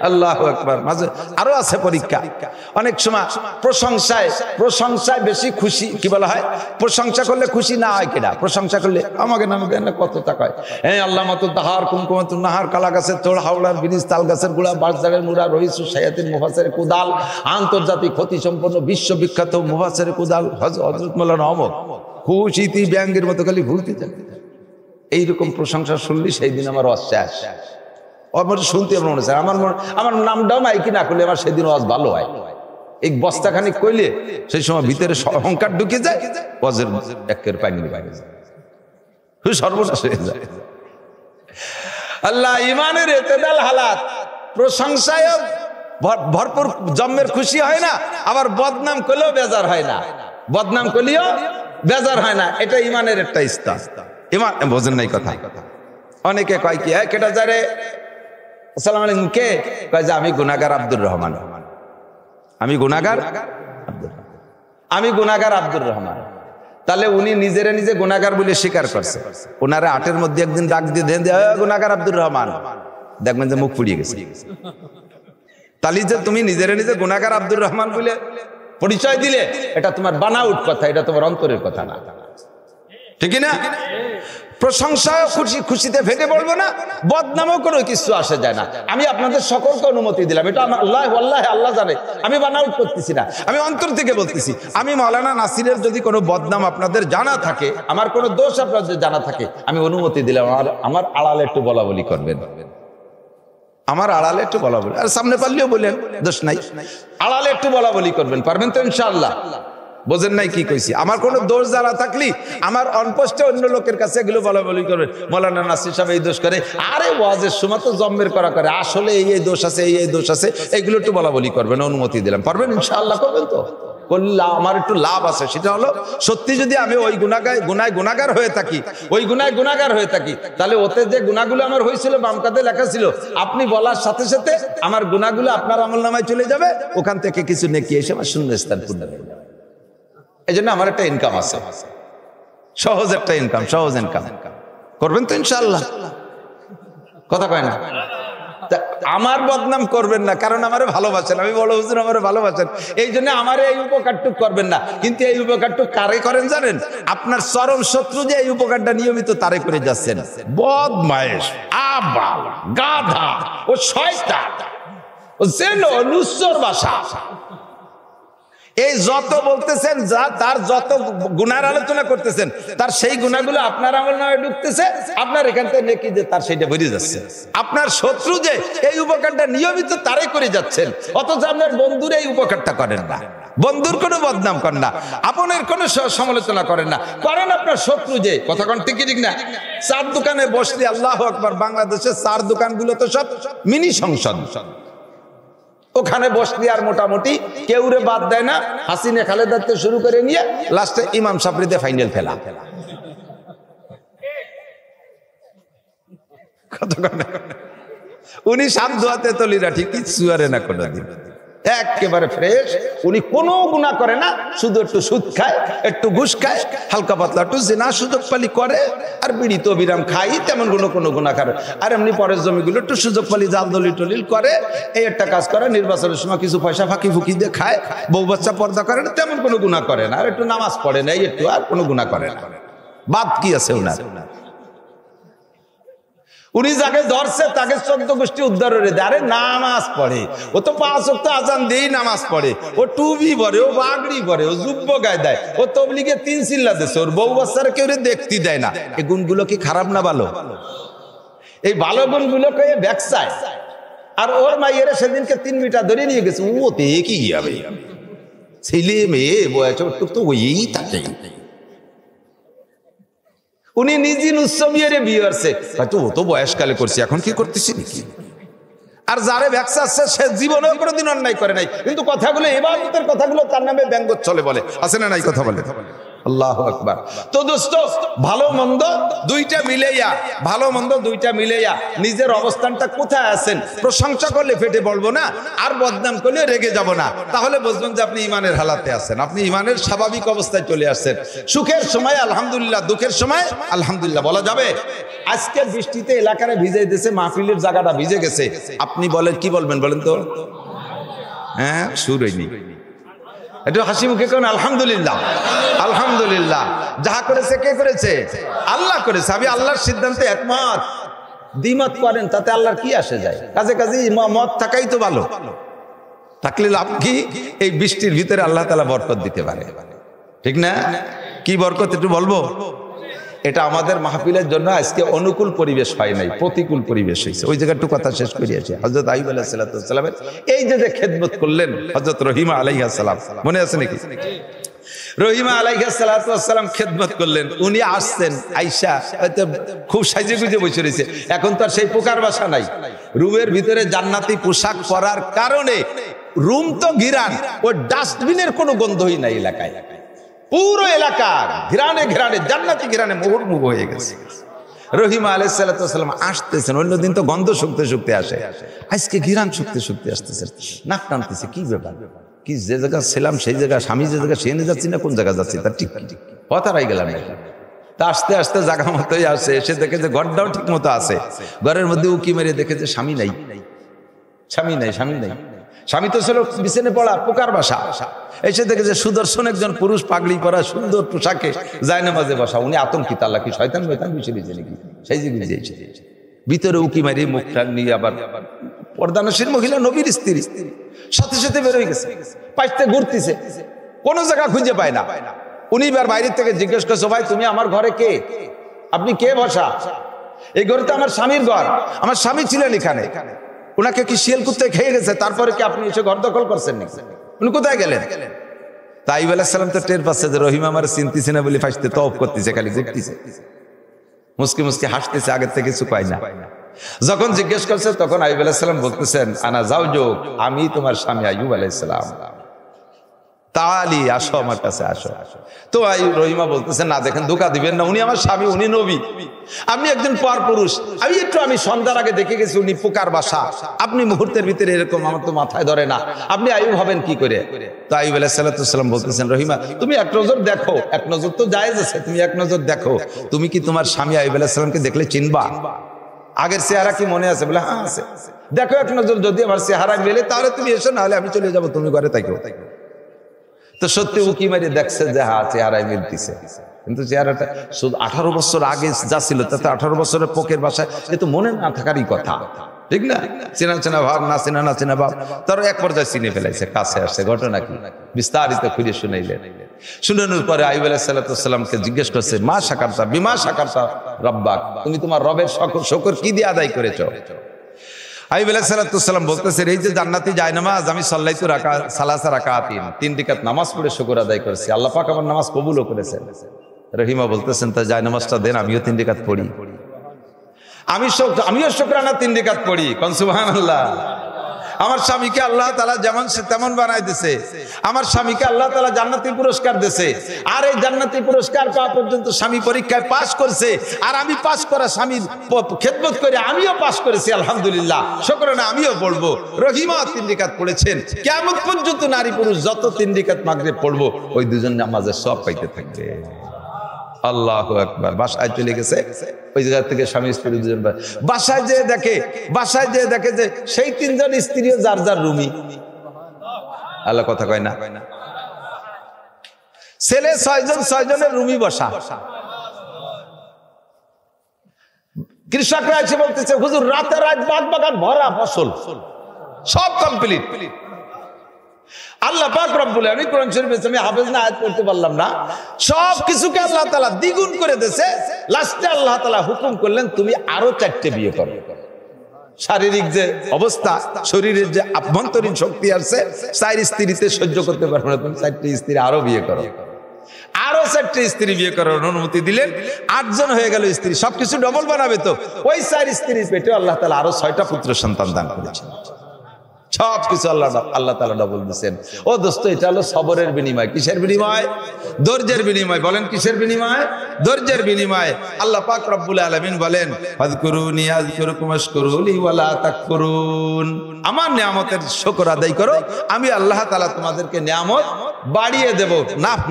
আল্লাহু আকবার। মাঝে আরো আছে পরীক্ষা। অনেক সময় প্রশংসায় বেশি খুশি, কি বলা হয়, প্রশংসা করলে খুশি না হয় কেডা? প্রশংসা করলে আমাকে নামে দেন না, কত টাকা হয়, হ্যাঁ আল্লাহ মতো তাহার কুমকুমাতুন নাহার, কালা গাছের তোড়, হাওড়ার ব্রিজ, তাল গাছের গুড়া, বাঁশঝাড়ের মুড়া, রহিসু সায়াতিন মুফাসসির কুদাল, আন্তর্জাতিক খ্যাতি সম্পন্ন বিশ্ববিখ্যাত মুফাসসির কুদাল হযরত মাওলানা অমর, খুশিতি ব্যাঙ্গের মতো খালি ভুলতে যাবে। এইরকম প্রশংসা শুনলি সেই দিন আমার অশ্বাস আমার শুনতে মনে হচ্ছে, আমার নামটাও নাই কি না করলে আমার সেদিন ওয়াজ ভালো হয়। এই বস্তাখানি কইলে সেই সময় ভিতরে অহংকার ঢুকে যায়, ওয়াজের একের পানি পাই যায়, সর্বনাশ হয়ে যায়। আল্লাহ ইমানের এতেদাল হালাত, প্রশংসায় ভরপুর জন্মের খুশি হয় না, আবার বদনাম করলেও বেজার হয় না। বদনাম করলেও বেজার হয় না, এটা ইমানের একটা স্তর। ইমান বোঝেন নাই কথা? অনেকে কয় কি কেটা যারে আসসালামু আলাইকুম, কে কয় যে আমি গুনাহগার আব্দুর রহমান, আমি গুনাহগার আব্দুর রহমান। তাহলে উনি নিজেরে নিজে গুনাহগার বলে স্বীকার করছে। ওনারে আটের মধ্যে একদিন ডাক দিয়ে দেন গুনাহগার আব্দুর রহমান, দেখবেন যে মুখ পুড়িয়ে গেছে। তাহলে যে তুমি নিজেরে নিজে গুনাহগার আব্দুর রহমান বলে পরিচয় দিলে, এটা তোমার বানাউট কথা, এটা তোমার অন্তরের কথা না, ঠিক না? প্রশংসা খুশিতে ফেটে পড়বো না, বদনামও কোনো কিছু আসে যায় না। আমি আপনাদের সকলকে অনুমতি দিলাম, এটা আমার আল্লাহ জানে, আমি বানাউট করতেছি না, আমি অন্তর থেকে বলতেছি। আমি মাওলানা নাসিরের যদি কোনো বদনাম আপনাদের জানা থাকে, আমার কোনো দোষ আপনাদের জানা থাকে, আমি অনুমতি দিলাম, আমার আড়ালে একটু বলা বলি করবেন, আমার আড়ালে একটু বলা বলি, আর সামনে পারলেও বলেন, দোষ নাই, আড়ালে একটু বলা বলি করবেন, পারবেন তো ইনশাআল্লাহ? বোঝেন নাই কি কইছি? আমার কোনো দোষ জানা থাকলে আমার অনপোস্টে অন্য লোকের কাছে এগুলো বলা বলি করবেন, মাওলানা নাসির সাহেব এই দোষ করে, আরে ওয়াজের সময় তো জম্মের করা করে, আসলে এই দোষ আছে, এই দোষ আছে, এইগুলো একটু বলা বলি করবেন, অনুমতি দিলাম, পারবেন ইনশাআল্লাহ? করবেন তো? করলে আমার একটু লাভ আছে, সেটা হলো সত্যি যদি আমি ওই গুনাহগার হয়ে থাকি, ওই গুনাহগার হয়ে থাকি, তাহলে ওতে যে গুনাহগুলো আমার হয়েছিল বাম কাঁধে লেখা ছিল, আপনি বলার সাথে সাথে আমার গুনাহগুলো আপনার আমলনামায় চলে যাবে, ওখান থেকে কিছু নেকি এসে আমার শূন্যস্থান পূর্ণ হয়ে যাবে। এই জন্য আমার একটা ইনকাম আছে, সহজ একটা ইনকাম, সহজ ইনকাম। করবেন তো ইনশাআল্লাহ? কথা কয় না? আমার বদনাম করবেন না, কারণ আমারে ভালোবাসেন, আমি বড় হুজুর আমারে ভালোবাসেন, এই জন্য আমার এই উপকারটুক করবেন না। কিন্তু এই উপকারটুক কারে করেন জানেন? আপনার চরম শত্রু যে এই উপকারটা নিয়মিত তারে করে যাচ্ছেন, বদমায়েশ, আবাল, গাধা, ও শয়তান, ও জেনো, লুচ্চর বাসা, এই যত বলতেছেন, তার যত গুনার আলোচনা করতেছেন, তার সেই গুনাহগুলো আপনার আমলনামায় ঢুকতেছে, আপনার এখান থেকে নেকি যে তার সেইটা বেরিয়ে যাচ্ছে। আপনার শত্রু যে এই উপকারটা নিয়মিত তারে করে যাচ্ছেন, অথচ আপনার বন্ধুর এই উপকারটা করেন না, বন্ধুর কোনো বদনাম করেন না, আপনের কোনো সমালোচনা করেন না, করেন আপনার শত্রু যে। কথা কোন ঠিক ঠিক না? চার দোকানে বসলে, আল্লাহু আকবার, বাংলাদেশের চার দোকানগুলো তো সব মিনি সংসদ, ওখানে বসলি আর মোটামুটি কেউরে বাদ দেয় না, হাসিনা খালেদা থেকে শুরু করে নিয়ে লাস্টে ইমাম সাবরিতে ফাইনাল ফেলা। উনি সাত দোয়াতে তলিরা ঠিক কিচ্ছু আরে না কোনোদিন, একেবারে ফ্রেশ। উনি কোনো গুনাহ করে না, শুধু একটু সুদ খায়, একটু ঘুষ খায়, হালকা পাতলা একটু জিনা সুযোগ পালি করে, আর বিড়ি তো বিরাম খাই, তেমন কোনো গুনাহ করে। আর এমনি পরের জমিগুলো একটু সুযোগ পালি জাল দলিল করে, এই একটা কাজ করে, নির্বাচনের সময় কিছু পয়সা ফাঁকি ফুকি দিয়ে খায়, বউ বাচ্চা পর্দা করে না, তেমন কোনো গুনাহ করে না, আর একটু নামাজ পড়ে না, এই একটু, আর কোনো গুনাহ করে না। বাদ কি আছে ওনার? উনি যাকে ধরছে তাকে 14 গোষ্ঠী উদ্ধার করে দেয়। আরে নামাজ পড়ে, ও তো 5 ওয়াক্ত আজান দিয়েই নামাজ পড়ে, ও টুবি পরে, ও বাগড়ি পরে, ও জুব্ব গায়ে দেয়, ও তবলিগে 3 চিল্লা দিচ্ছে, ওর বউ বাচ্চারা কেউ দেখতে দেয় না। এই গুণগুলো কি খারাপ না ভালো? এই ভালো গুণগুলোকে ব্যাকসায়। আর ওর মাইয়ের সেদিনকে 3 মিটার ধরে নিয়ে গেছে, ওতে কি হবে, ছেলে মেয়ে বয়স তো ওই থাকে। উনি নিজে নুসমিয়ারে বিয়ে করছে, হয়তো ও তো বয়সকালে করছে, এখন কি করতেছি নাকি? আর যারে ব্যবসা আছে সে জীবনেও কোনোদিন অন্যায় করে নাই, কিন্তু কথাগুলো, ইবাদতের কথাগুলো তার নামে ব্যঙ্গোচ্ছলে বলে, আছে না নাই কথা বলে? আল্লাহু আকবার। তো দোস্ত, ভালো মন্দ দুইটা মিলাইয়া নিজের অবস্থানটা কোথায় আছেন, প্রশংসা করলে ফেটে পড়বো না, আর বদনাম করলে রেগে যাব না, তাহলে বুঝবেন যে আপনি ইমানের হালাতে আছেন, আপনি ইমানের স্বাভাবিক অবস্থায় চলে আসছেন। সুখের সময় আলহামদুলিল্লাহ, দুঃখের সময় আলহামদুলিল্লাহ বলা যাবে। আজকে বৃষ্টিতে এলাকারে ভিজে দিয়েছে, মাহফিলের জায়গাটা ভিজে গেছে, আপনি বলেন কি বলবেন বলেন তো? হ্যাঁ, সুর হয়নি, একটু হাসি মুখে কোন আলহামদুলিল্লাহ। আলহামদুলিল্লাহ, যাহা করেছে কে করেছে? আল্লাহ করেছে। আমি আল্লাহর সিদ্ধান্তে একমত। দ্বিমত করেন তাতে আল্লাহর কি আসে যায়? কাজে কাজে মত থাকাই তো ভালো, থাকলে লাভ কি? এই বৃষ্টির ভিতরে আল্লাহ তাআলা বরকত দিতে পারে, ঠিক না? কি বরকত একটু বলবো? এটা আমাদের মাহফিলের জন্য আজকে অনুকূল পরিবেশ হয় নাই, প্রতিকূল পরিবেশ হয়েছে। ওই জায়গায় একটু কথা শেষ করিয়াছে। হযরত আইয়ুব আলাইহিস সালামের এই যে খেদমত করলেন হযরত রহিমা আলাইহিস সালাম, মনে আছে নাকি? রহিমা আলাইহিস সালাম খেদমত করলেন। উনি আসছেন, আয়েশা হয়তো খুব সাজে গুজে বসে রয়েছে। এখন তো আর সেই পোকার বাসা নাই, রুমের ভিতরে জান্নাতি পোশাক পরার কারণে রুম তো গিরান, ওই ডাস্টবিনের কোনো গন্ধই নাই এলাকায়। পুরো এলাকা ঘিরানে ঘিরানে জান্নাতি ঘিরানে মুহুর্মুহু হয়ে গেছে। রহিমা আলাইহিস সালাম আসতেছেন, অন্যদিন তো গন্ধ শুকতে শুকতে আসে, আজকে ঘিরান শুকতে শুকতে আসতেছেন, নাক টানতেছে, কি ব্যাপার, কি যে জায়গা ছিলাম সেই জায়গা, স্বামী যে জায়গা সেখানে যাচ্ছি না কোন জায়গা যাচ্ছি তার ঠিক হতারাই গেলাম নাকি। তা আস্তে আস্তে জায়গা মতোই আসে, এসে দেখে যে ঘরটাও ঠিক মতো আছে, ঘরের মধ্যে উকি মেরে দেখে যে স্বামী নাই, স্বামী নাই, স্বামী নাই, স্বামী তো ছিল বিছানে পড়া পোকার বাসা। এসে দেখে যে সুদর্শন একজন পুরুষ পাগড়ি পরা সুন্দর পোশাকে জায়নামাজে বসা। উনি আতঙ্কিত, আল্লাহ কি শয়তান শয়তান বসে দিয়েছে নাকি, সেই যে বুঝিয়েছে। ভিতরে উকি মারি মুখটা নিয়ে আবার পর্দানশীল মহিলা, নবীর স্ত্রী, সাথে সাথে বেরোয় গেছে, পাইতে ঘুরতেছে, কোন জায়গা খুঁজে পায় না। উনি এবার বাইরের থেকে জিজ্ঞেস করছে, ভাই তুমি আমার ঘরে কে, আপনি কে বসা? এই ঘরে তো আমার স্বামীর ঘর, আমার স্বামী ছিলেন এখানে, ওনাকে কি শিয়াল কুত্তে খেয়ে গেছে, তারপরে কি আপনি এসে ঘর দখল করছেন নাকি? উনি কোথায় গেলেন? তাই আইয়ুব আলাইহিস সালাম তো টের পাচ্ছে যে রহিমা আমার চিনতেছে না বলে ফাঁসতে তওব করতেছে, খালি ঘুরতেছে, মুসকি মুসকি হাসতেছে, আগের থেকে কিছু পায় না। যখন জিজ্ঞেস করছে তখন আইয়ুব আলাইহিস সালাম বলতেছেন, আনা যাওজুক, আমি তোমার স্বামী আইয়ুব আলাইহিস সালাম, তালি আসো আমার কাছে আসো। তো রহিমা বলতেছেন, না দেখেন ধোঁকা দিবেন না, উনি আমার স্বামী, উনি নবী, আপনি একজন পর পুরুষ, আমি সন্ধ্যার আগে দেখে গেছি উনি পোকার বাসা, আপনি মুহূর্তের ভিতরে এরকম, আমার তো মাথায় ধরে না, আপনি আইয়ুব হবেন কি করে? তো আইয়ুব আলাইহিস সালাম বলতেছেন, রহিমা তুমি এক নজর দেখো, এক নজর তো জায়েজ আছে, তুমি এক নজর দেখো, তুমি কি তোমার স্বামী আইয়ুব আলাইহিস সালামকে দেখলে চিনবা? আগের চেহারা কি মনে আছে? বলে হ্যাঁ আছে। দেখো এক নজর, যদি আমার চেহারা মেলে তাহলে তুমি এসো, না হলে আমি চলে যাবো, তুমি ঘরে থাকো। তো সত্যি উকি মারি দেখছে যে হ্যাঁ চেহারায় মিলতেছে, কিন্তু চেহারাটা শুধু 18 বছর আগে যা ছিল তাতে 18 বছরের পোকের বাসায় এ তো মনে না থাকারই কথা, ঠিক না? চেনা চেনা ভাব, না চেনা না চেনা ভাব, তার এক পর্যায়ে চিনে ফেলাইছে, কাছে আসছে, ঘটনা কি বিস্তারিত খুঁজে শুনাইলেন। শুনানোর পরে আইয়ুব আলাইহিস সালামকে জিজ্ঞেস করছে, মা শাকারতা বিমা শাকারতা রব্বাক, তুমি তোমার রবের শুকর কি দিয়ে আদায় করেছো? আইয়ুব আলাইহিস সালাম বলতেছেন, এই যে জান্নাতি জায়নামাজ আমি সাল্লাইতু সালাসা রাকাতিন, 3 রাকাত নামাজ পড়ে শুকর আদায় করেছি, আল্লাহ পাক আমার নামাজ কবুলও করেছেন। রহিমা বলতেছেন, তা জায়নামাজটা দেন, আমিও 3 রাকাত পড়ি, আমিও শুকরানা 3 রাকাত পড়ি, কোন সুবহানাল্লাহ। আমার স্বামীকে আল্লাহ তাআলা যেমন সে তেমন বানাই দিয়েছে, আমার স্বামীকে আল্লাহ তাআলা জান্নাতি পুরস্কার দিয়েছে, আর এই জান্নাতি পুরস্কার পাওয়া পর্যন্ত স্বামী পরীক্ষায় পাস করছে, আর আমি পাস করা স্বামীর খেদমত করে আমিও পাস করেছি, আলহামদুলিল্লাহ, শুকরানা আমিও পড়বো। রহিমা 3 রাকাত পড়েছেন, কিয়ামত পর্যন্ত নারী পুরুষ যত 3 রাকাত মাগরিব পড়বো ওই দুজন নামাজের সওয়াব পাইতে থাকবে। আল্লাহু আকবার। বাসায় চলে গেছে, ওই জায়গা থেকে স্বামী স্ত্রী দুজন বাসায় যেয়ে দেখে যে সেই 3 জন স্ত্রীও যার যার রুমি। আল্লাহ কথা কয় না, ছেলে 6 জনের রুমি বসা। কৃষকরা এসে বলতেছে, হুজুর রাতে রাত বাদ বাগান ভরা ফসল, সব কমপ্লিট। আল্লাহ পাক রব্বুল আলামিন কোরআন শরীফে, আমি হাফেজ না আয়াত পড়তে পারলাম না, সব কিছুকে আল্লাহ তাআলা দ্বিগুণ করে দিয়েছে। লাস্টে আল্লাহ তাআলা হুকুম করলেন, তুমি আরো 4টে বিয়ে করো। শারীরিক যে অবস্থা, শরীরের যে আভ্যন্তরীণ শক্তি আছে, 4 স্ত্রীতে সহ্য করতে পারবে না, তুমি 4টে স্ত্রী আরো বিয়ে করো। আরো 4টে স্ত্রী বিয়ে করার অনুমতি দিলেন, 8 জন হয়ে গেল স্ত্রী, সবকিছু ডবল বানাবে তো। ওই 4 স্ত্রীর পেটে আল্লাহ তাআলা আরো 6টা পুত্র সন্তান দান করেছেন। সবকিছু আল্লাহ তাআলা ডবল দিয়েছেন। ও দোস্ত, এটা হলো সবরের বিনিময়। কিসের বিনিময়? ধৈর্যের বিনিময়। বলেন কিসের বিনিময়? ধৈর্যের বিনিময়। আল্লাহ পাক রব্বুল আলামিন বলেন, ফাযকুরুনি আযকুরুকুম ওয়াশকুরুলি ওয়ালা তাকফুরুন, আমার নিয়ামতের শুকর আদায় করো, আমি আল্লাহ তাআলা তোমাদেরকে নিয়ামত বাড়িয়ে দেব,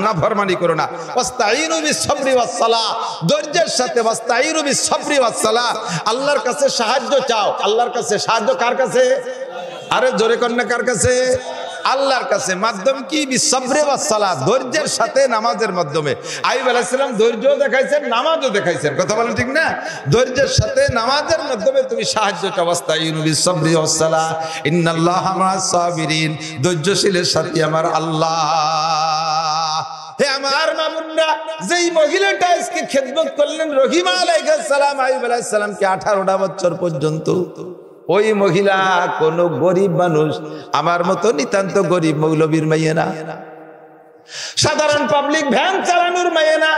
না ফরমানি করো না। ওয়াস্তাঈনু বিস-সাবরি ওয়াস-সালাহ, ধৈর্যের সাথে ওয়াস্তাঈনু বিস-সাবরি ওয়াস-সালাহ, আল্লাহর কাছে সাহায্য চাও। আল্লাহর কাছে সাহায্য কার কাছে? আরে জোরে কন্যা কার কাছে? আল্লাহর কাছে। মাধ্যম কি? বিস-সাবরি ওয়াস-সালাহ, ধৈর্যের সাথে নামাজের মাধ্যমে। আইয়ুব আলাইহিস সালাম ধৈর্যও দেখাইছেন, নামাজও দেখাইছেন, কথা বলেন ঠিক না? ধৈর্যের সাথে নামাজের মাধ্যমে তুমি সাহায্য চাও। ওয়াস্তাঈনু বিস-সাবরি ওয়াস-সালাহ ইন্নাল্লাহা মা'আস-সাবিরিন, ধৈর্যশীলের সাথে আমার আল্লাহ। হে আমার মামুনরা, যেই মহিলাটা আজকে খেদমত করলেন রহিমা আলাইহিস সালাম আইয়ুব আলাইহিস সালামকে 18টা বছর পর্যন্ত, ওই মহিলা কোন গরিব মানুষ, আমার মতো নিতান্ত গরিব মৌলবীর মেয়ে না, সাধারণ পাবলিক ভ্যান চালানোর মেয়ে না,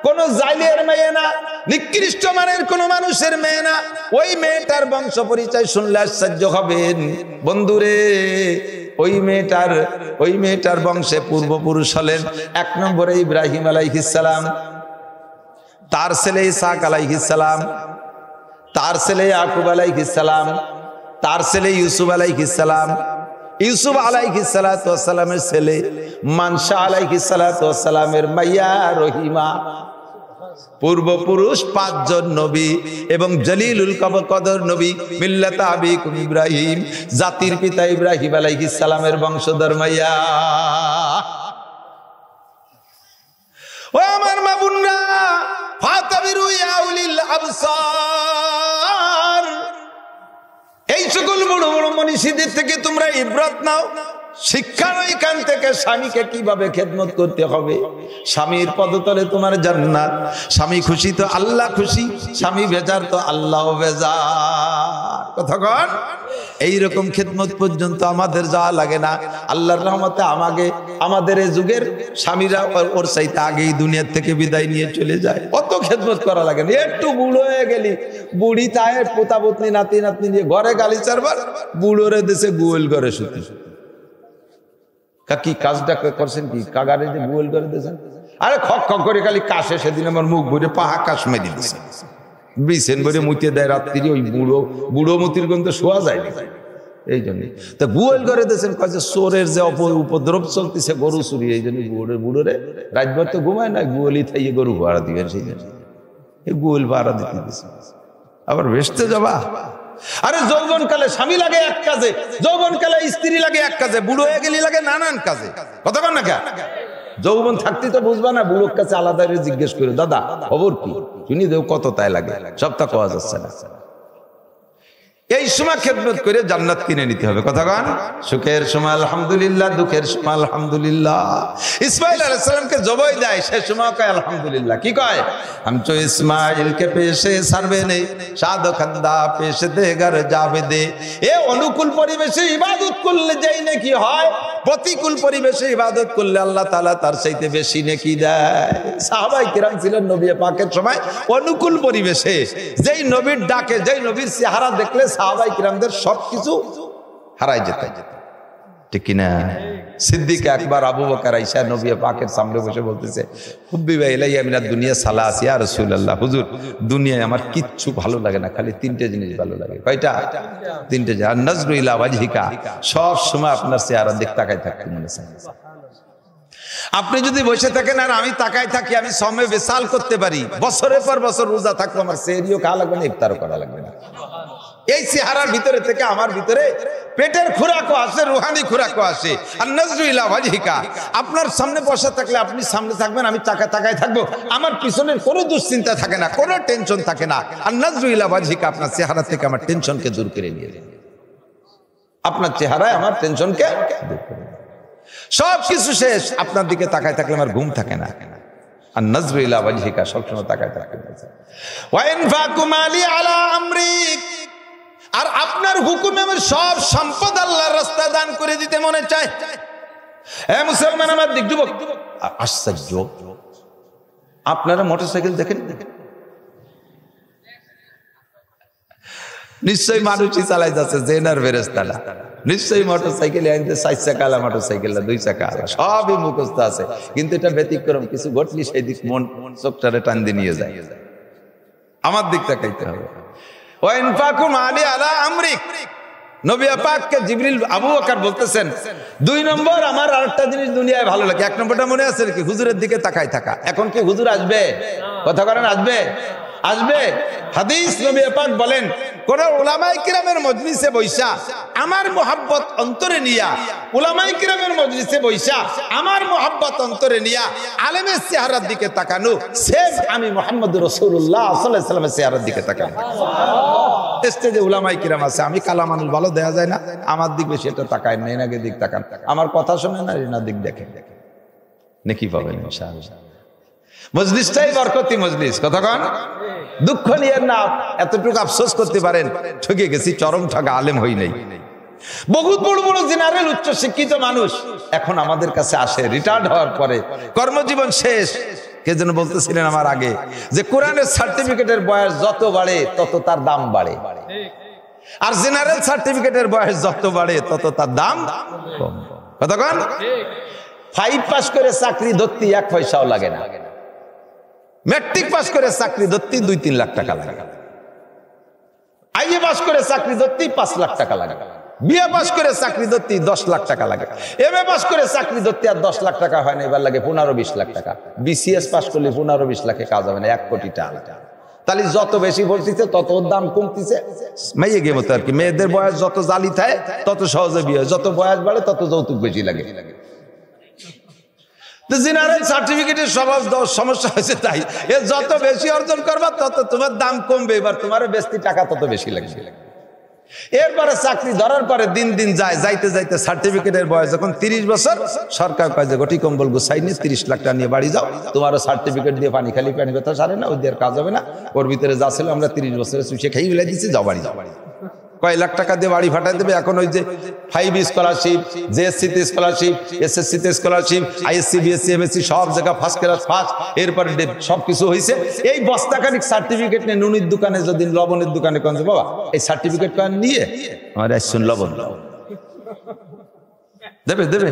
কোন জাইলের মেয়ে না, নিকৃষ্ট মানের কোন মানুষের মেয়ে না। ওই মেয়েটার বংশ পরিচয় শুনলে আশ্চর্য হবেন বন্ধুরে। ওই মেয়েটার বংশে পূর্বপুরুষ হলেন 1 নম্বরে ইব্রাহিম আলাইহিস সালাম, তার ছেলে ইসহাক আলাইহিস সালাম, তার ছেলে ইয়াকুব আলাইহিস সালাম, তার ছেলে ইউসুফ আলাইহিস সালাম, ইউসুফ আলাইহিস সালাতু ওয়াস সালামের ছেলে মানশা আলাইহিস সালাতু ওয়াস সালামের মাইয়া রহিমা। পূর্বপুরুষ 5 জন নবী এবং জলিলুল কদর নবী মিল্লাত আবিকুম ইব্রাহিম, জাতির পিতা ইব্রাহিম আলাইহিস সালামের বংশধর মাইয়া। ও আমার মা বোনরা, ফাতাবিরু ইয়া উলিল আবসার, এই সকল বড় বড় মনীষীদের থেকে তোমরা ইবরাত নাও, শিক্ষা নাও এখান থেকে স্বামীকে কিভাবে খেদমত করতে হবে। স্বামীর পদতলে তোমার জান্নাত। স্বামী খুশি তো আল্লাহ খুশি, স্বামী বেজার তো আল্লাহ বেজার। কতক্ষণ এইরকম খেদমত পর্যন্ত আমাদের যাওয়া লাগে না। আল্লাহর রহমতে আমাদের এই যুগের স্বামীরা ওর চাইতে আগেই দুনিয়ার থেকে বিদায় নিয়ে চলে যায়। অত খেদমত করা লাগে না। একটু বুড়ো হয়ে গেলি, বুড়ি তাই পোতা পত্নী নাতি নাতনি নিয়ে ঘরে গালি চারবার, বুড়োরে দেশে গুয়েল করে শুতে। কি কাজটা করছেন কি কাগারে যে গুয়েল করে দিয়েছেন? আরে খক খক করে খালি কাশে, সেদিন আমার মুখ ভরে পাহা কাশ মেরে দিয়েছে, বিছেন ভরে মুতে দেয় রাত্রি। ওই বুড়ো মতির গন্ধ শোয়া যায় না, এই জন্য তা গুয়েল করে দিয়েছেন। কাজে চোরের যে উপদ্রব চলতেছে, গরু চুরি, এই জন্য বুড়োরে রাতভর তো ঘুমায় না, গুয়েলই থাইয়ে গরু ভাড়া দিবেন, সেই জন্য এই গুয়েল ভাড়া দিতে দিয়েছে। আবার বেসতে যাবা। আরে যৌবনকালে স্বামী লাগে এক কাজে, যৌবনকালে স্ত্রী লাগে এক কাজে, বুড়ো হয়ে গেলে লাগে নানান কাজে। কতক্ষণ না যৌবন থাকতে তো বুঝবা না, বুড়োর কাছে আলাদা জিজ্ঞেস করে, দাদা খবর কি, শুনি দেও কত তাই লাগে, সবটা পাওয়া যাচ্ছে না। এই সময় খেদমত করে জান্নাত কিনে নিতে হবে। কতক্ষণ সুখের সময় আলহামদুলিল্লাহ, দুঃখের সময় আলহামদুলিল্লাহ। ইসমাইল আলাইহিস সালামকে জবাই দেয়, সে সময় কয় আলহামদুলিল্লাহ। কি কয়? हम तो इस्माइल के पेशे सर्वे ने शाद खंदा पेश दे घर जावेदे। এ অনুকূল পরিবেশে ইবাদত করলে যেই নেকি হয়, প্রতিকূল পরিবেশে ইবাদত করলে আল্লাহ তাআলা তার চাইতে বেশি নেকি দেয়। সাহাবায়ে কিরাম ছিলেন নবী পাকের সময় অনুকূল পরিবেশে, যেই নবীর ডাকে, যেই নবীর চেহারা দেখলে সাহাবায়ে কিরামদের সবকিছু হারাই যেত, ঠিক কি না? সিদ্দিক আকবর আবু বকর আয়েশা নবী পাকের সামনে বসে বলতেছে, হুব্বিবা ইলাইয়া মিনাদ দুনিয়া সালাস ইয়া রাসূলুল্লাহ, হুজুর দুনিয়ায় আমার কিচ্ছু ভালো লাগে না, খালি 3টে জিনিস ভালো লাগে। কয়টা? 3টে। আর নজরু ইলা ওয়াজহিকা, সব সময় আপনার চেহারা দিকে তাকাই থাকতে মনে চায়। আপনি যদি বসে থাকেন আর আমি তাকাই থাকি, আমি সময় বেসাল করতে পারি, বছরের পর বছর রোজা থাকবো, আমার সেহরিও খাওয়া লাগবে না, ইফতারও করা লাগবে না। এই চেহারার ভিতরে থেকে আমার ভিতরে পেটের খোরাকও আসে, রুহানি খোরাকও আসে। আর নজরু ইলা ওয়াজহিকা, আপনার সামনে বসে থাকলে আপনি সামনে থাকবেন, আমি তাকায় থাকবো, আমার পিছনের কোনো দুশ্চিন্তা থাকে না, কোনো টেনশন থাকে না। আর নজরু ইলা ওয়াজহিকা, আপনার চেহারা থেকে আমার টেনশনকে দূর করে নিয়ে যায়, আপনার চেহারায় আমার টেনশনকে দূর করে, সব কিছু শেষ, আপনার দিকে তাকায় থাকলে আমার ঘুম থাকে না। আর নজরু ইলা ওয়াজহিকা, সবসময় তাকায় থাকতে। ওয়া ইনফাকু মালি আলা আমরিক, আর আপনার হুকুমে আমার সব সম্পদ আল্লাহর রাস্তায় দান করে দিতে মনে চায়। হে মুসলমান আমার দিক যুবক, আশ্চর্য, আপনারা মোটরসাইকেল দেখেন? নিশ্চয়ই মানুষই চালাই যাচ্ছে, জেনার বেরেস্তারা নিশ্চয়ই মোটরসাইকেল আনতে 4 চাকা মোটরসাইকেল, 2 চাকা, সবই মুখস্থ আছে। কিন্তু এটা ব্যতিক্রম, কিছু ঘটলি সেই দিক মন চোখটারে টান দিয়ে নিয়ে যায়। আমার দিক তাকাইতে হবে। ওয়া ইনফাকু মালি আলা আমরিক, নবী পাককে জিবরিল আবু বকর বলতেছেন, 2 নম্বর আমার আরেকটা জিনিস দুনিয়ায় ভালো লাগে। 1 নম্বরটা মনে আছে নাকি? হুজুরের দিকে তাকাই থাকা। এখন কি হুজুর আসবে? কথা বলেন, আসবে? আসবে। হাদিস নবী পাক বলেন, কোন উলামায়ে কিরামের মজলিসে বৈশা আমার মোহাব্বত অন্তরে নিয়া, উলামায়ে কিরামের মজলিসে বৈশা আমার মোহাব্বত অন্তরে নিয়া আলেমের চেহারার দিকে তাকানো, সেম আমি মুহাম্মদ রাসূলুল্লাহ সাল্লাল্লাহু আলাইহি ওয়াসাল্লামের চেহারার দিকে তাকানো। স্টেজে উলামায়ে কিরাম আছে, আমি কালা মানুষ, ভালো দেখা যায় না, আমার দিক বেশি এটা তাকায় না, এনাকে দিক তাকান, আমার কথা শুনে না, এনার দিক দেখেন, নেকি পাবেন ইনশাআল্লাহ। মজলিসটাই বরকতি মজলিস। কতক্ষণ দুঃখ নিয়ে না, এতটুকু আফসোস করতে পারেন, ঠকে গেছি, চরম ঠকা, আলেম হই নাই। বহুত বড় বড় জেনারেল উচ্চ শিক্ষিত মানুষ এখন আমাদের কাছে আসে রিটায়ার্ড হওয়ার পরে, কর্মজীবন শেষ। কে যেন বলতেছিলেন আমার আগে যে কোরআনের সার্টিফিকেটের বয়স যত বাড়ে তত তার দাম বাড়ে। আর জেনারেল সার্টিফিকেটের বয়স যত বাড়ে তত তার দাম কম। কতক্ষণ? 5 পাস করে চাকরি ধরতে 1 পয়সাও লাগে না। ম্যাট্রিক পাস করে চাকরি ধরতে 2-3 লাখ টাকা লাগে। আইএ পাস করে চাকরি ধরতে 5 লাখ টাকা লাগে। বিএ পাস করে চাকরি ধরতে 10 লাখ টাকা লাগে। এমএ পাস করে চাকরি ধরতে আর 10 লাখ টাকা হয় না, এবার লাগে 15-20 লাখ টাকা। বিসিএস পাস করলে 15-20 লাখে কাজ হবে না, 1 কোটি টাকা। তাহলে যত বেশি ভর্তিছে তত দাম কমতিছে। মেয়ে গে মতো আর কি, মেয়েদের বয়স যত জালি থাকে তত সহজে বিয়ে হয়, যত বয়স বাড়ে তত যৌতুক বেশি লাগে। জেনারেল সার্টিফিকেটের সমস্যা হয়েছে তাই, এ যত বেশি অর্জন করবা তত তোমার দাম কমবে, এবার তোমার বেশি টাকা তত বেশি লাগবে। এরপরে চাকরি ধরার পরে দিন দিন যায়, যাইতে যাইতে সার্টিফিকেটের বয়স যখন 30 বছর, সরকার কয় যে গটি কম্বল গুছাই নিয়ে 30 লাখ টাকা নিয়ে বাড়ি যাও, তোমারও সার্টিফিকেট দিয়ে পানি খালি পানি কথা সারে না, ওই দিয়ে কাজ হবে না, ওর ভিতরে যা ছিল আমরা 30 বছরে চুষে খেয়ে ফেলে দিচ্ছি, যাও বাড়ি যাও। কয় লাখ টাকা দিয়ে বাড়ি ফাটাই দেবে। এখন ওই যে 5 স্কলারশিপ, জেএসসিতে স্কলারশিপ, এসএসসিতে স্কলারশিপ, আইএসসি বিএসসি এমএসসি সব জায়গা ফার্স্ট ক্লাস ফার্স্ট, এরপরে সবকিছু হয়েছে। এই বস্তাখানিক সার্টিফিকেট নিয়ে নুনির দোকানে, যদি লবণের দোকানে কোন বাবা এই সার্টিফিকেট নিয়ে আমার আসুন লবণ দেবে দেবে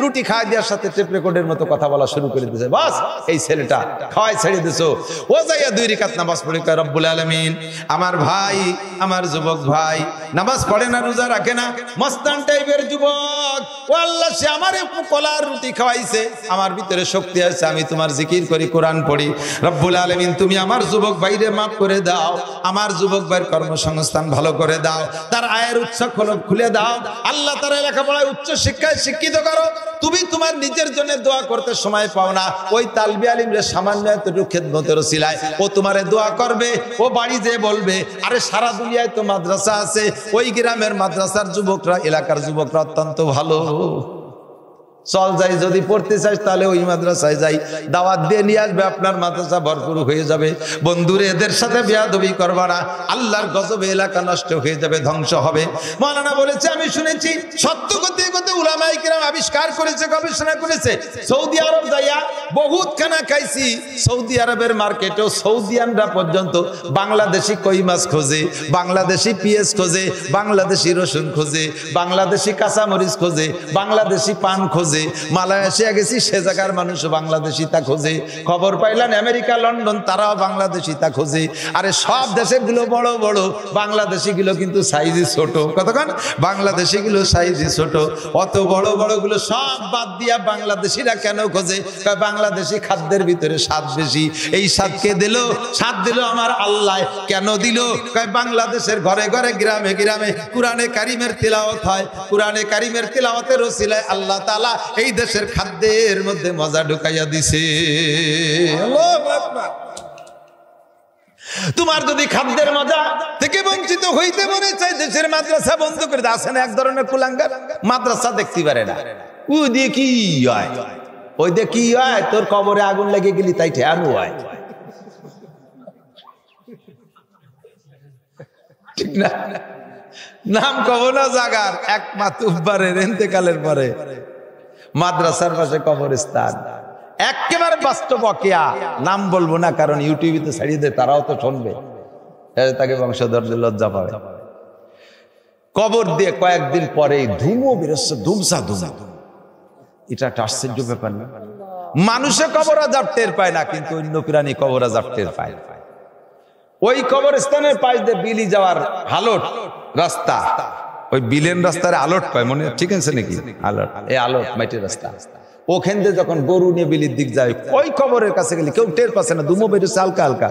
রুটি খাওয়াই দেওয়ার সাথে টেপ রেকর্ডের মতো কথা বলা শুরু করে দিয়েছে। বাস এই ছেলেটা খাওয়াই ছেড়ে দিছো। ও যাইয়া 2 রাকাত নামাজ পড়ে কয় রব্বুল আলামিন, আমার ভাই, আমার যুবক ভাই নামাজ পড়ে না, রোজা রাখে না, মস্তান টাইপের যুবক, ও আল্লাহ সে আমারে কলার রুটি খাওয়াইছে, আমার ভিতরে শক্তি আছে, আমি তোমার জিকির করি, কোরআন পড়ি। রব্বুল আলামিন তুমি আমার যুবক ভাইরে মাফ করে দাও, আমার যুবক ভাইয়ের কর্মসংস্থান ভালো করে দাও, তার আয়ের উৎস খুলে দাও আল্লাহ, তার লেখাপড়ায় উচ্চ শিক্ষায় শিক্ষিত করো। তুমি তোমার নিজের জন্য দোয়া করতে সময় পাও না, ওই তালবি আলিম রে সামান্য এতটুকু খেদমতের ওসিলায় ও তোমারে দোয়া করবে, ও বাড়ি যেয়ে বলবে আরে সারা দুনিয়ায় তো মাদ্রাসা আছে, ওই গ্রামের মাদ্রাসার যুবকরা, এলাকার যুবকরা অত্যন্ত ভালো, চল যাই, যদি পড়তে চাই তাহলে ওই মাদ্রাসায় যাই, দাওয়াত দিয়ে নিয়ে আসবে, আপনার মাদ্রাসা ভরপুর হয়ে যাবে। বন্ধুরে এদের সাথে বেয়াদবি করবা না, আল্লাহর গজবে এলাকা নষ্ট হয়ে যাবে, ধ্বংস হবে। মাওলানা বলেছে আমি শুনেছি সত্য কথা কথা উলামায়ে কিরাম আবিষ্কার করেছে, গবেষণা করেছে। সৌদি আরব যাইয়া বহুত খানা খাইছি, সৌদি আরবের মার্কেটেও সৌদিয়ানরা পর্যন্ত বাংলাদেশি কই মাছ খোঁজে, বাংলাদেশি পেঁয়াজ খোঁজে, বাংলাদেশি রসুন খোঁজে, বাংলাদেশি কাঁচামরিচ খোঁজে, বাংলাদেশি পান খোঁজে। মালয়েশিয়া গেছি, সে জায়গার মানুষ বাংলাদেশি তা খোঁজে। খবর পাইলাম আমেরিকা, লন্ডন, তারাও বাংলাদেশি তা খোঁজে। আরে সব দেশের গুলো বড় বড়, বাংলাদেশি গুলো কিন্তু সাইজে ছোট। কতক্ষণ? বাংলাদেশি গুলো সাইজে ছোট, অত বড় বড় গুলো সব বাদ দিয়া বাংলাদেশিরা কেন খোঁজে? বাংলাদেশি খাদ্যের ভিতরে স্বাদ বেশি। এই স্বাদ কে দিল? স্বাদ দিল আমার আল্লাহ। কেন দিল? বাংলাদেশের ঘরে ঘরে, গ্রামে গ্রামে কুরআনে কারিমের তিলাওয়াত হয়, কুরআনে কারিমের তিলাওয়াতের ওসিলায় আল্লাহ তাআলা এই দেশের খাদ্যের মধ্যে মজা ঢুকাইয়া দিছে। আল্লাহু আকবার। তোমার যদি খাদ্যের মজা থেকে বঞ্চিত হইতে মনে চাই, দেশের মাদ্রাসা বন্ধ করে দাও। আসেন এক ধরনের কুলাঙ্গার, মাদ্রাসা দেখতে পারে না, ওই দিয়ে কি হয়, ওই দিয়ে কি হয়, তোর কবরে আগুন লেগে গেলি তাই ঠেয়ানো হয়, ঠিক না? নাম কব না জাগার, এক মাতুব্বারের ইন্তেকালের পরে মাদ্রাসার পাশে কবরস্থান, একেবারে বাস্তব অকিয়া। নাম বলবো না, কারণ ইউটিউবে ছাড়িয়ে দেয়, তারাও তো শুনবে, তাকে বংশধরদের লজ্জা পাবে। কবর দিয়ে কয়েকদিন পরে ধুমো বেরোচ্ছে, ধুমসা ধুমা। এটা একটা আশ্চর্য ব্যাপার না? মানুষে কবর আযাব টের পায় না, কিন্তু অন্য প্রাণী কবর আযাব টের পায়। ওই কবরস্থানের পাশ দিয়ে বিলি যাওয়ার হালট রাস্তা, ওই বিলেন রাস্তার আলট পায়, মনে ঠিক আছে নাকি? আলট, এই আলট মাটির রাস্তা, ওখান দিয়ে যখন গরু নিয়ে বিলির দিক যায়, ওই কবরের কাছে গেলে কেউ টের পাচ্ছে না, ধুমো বেরোচ্ছে হালকা হালকা,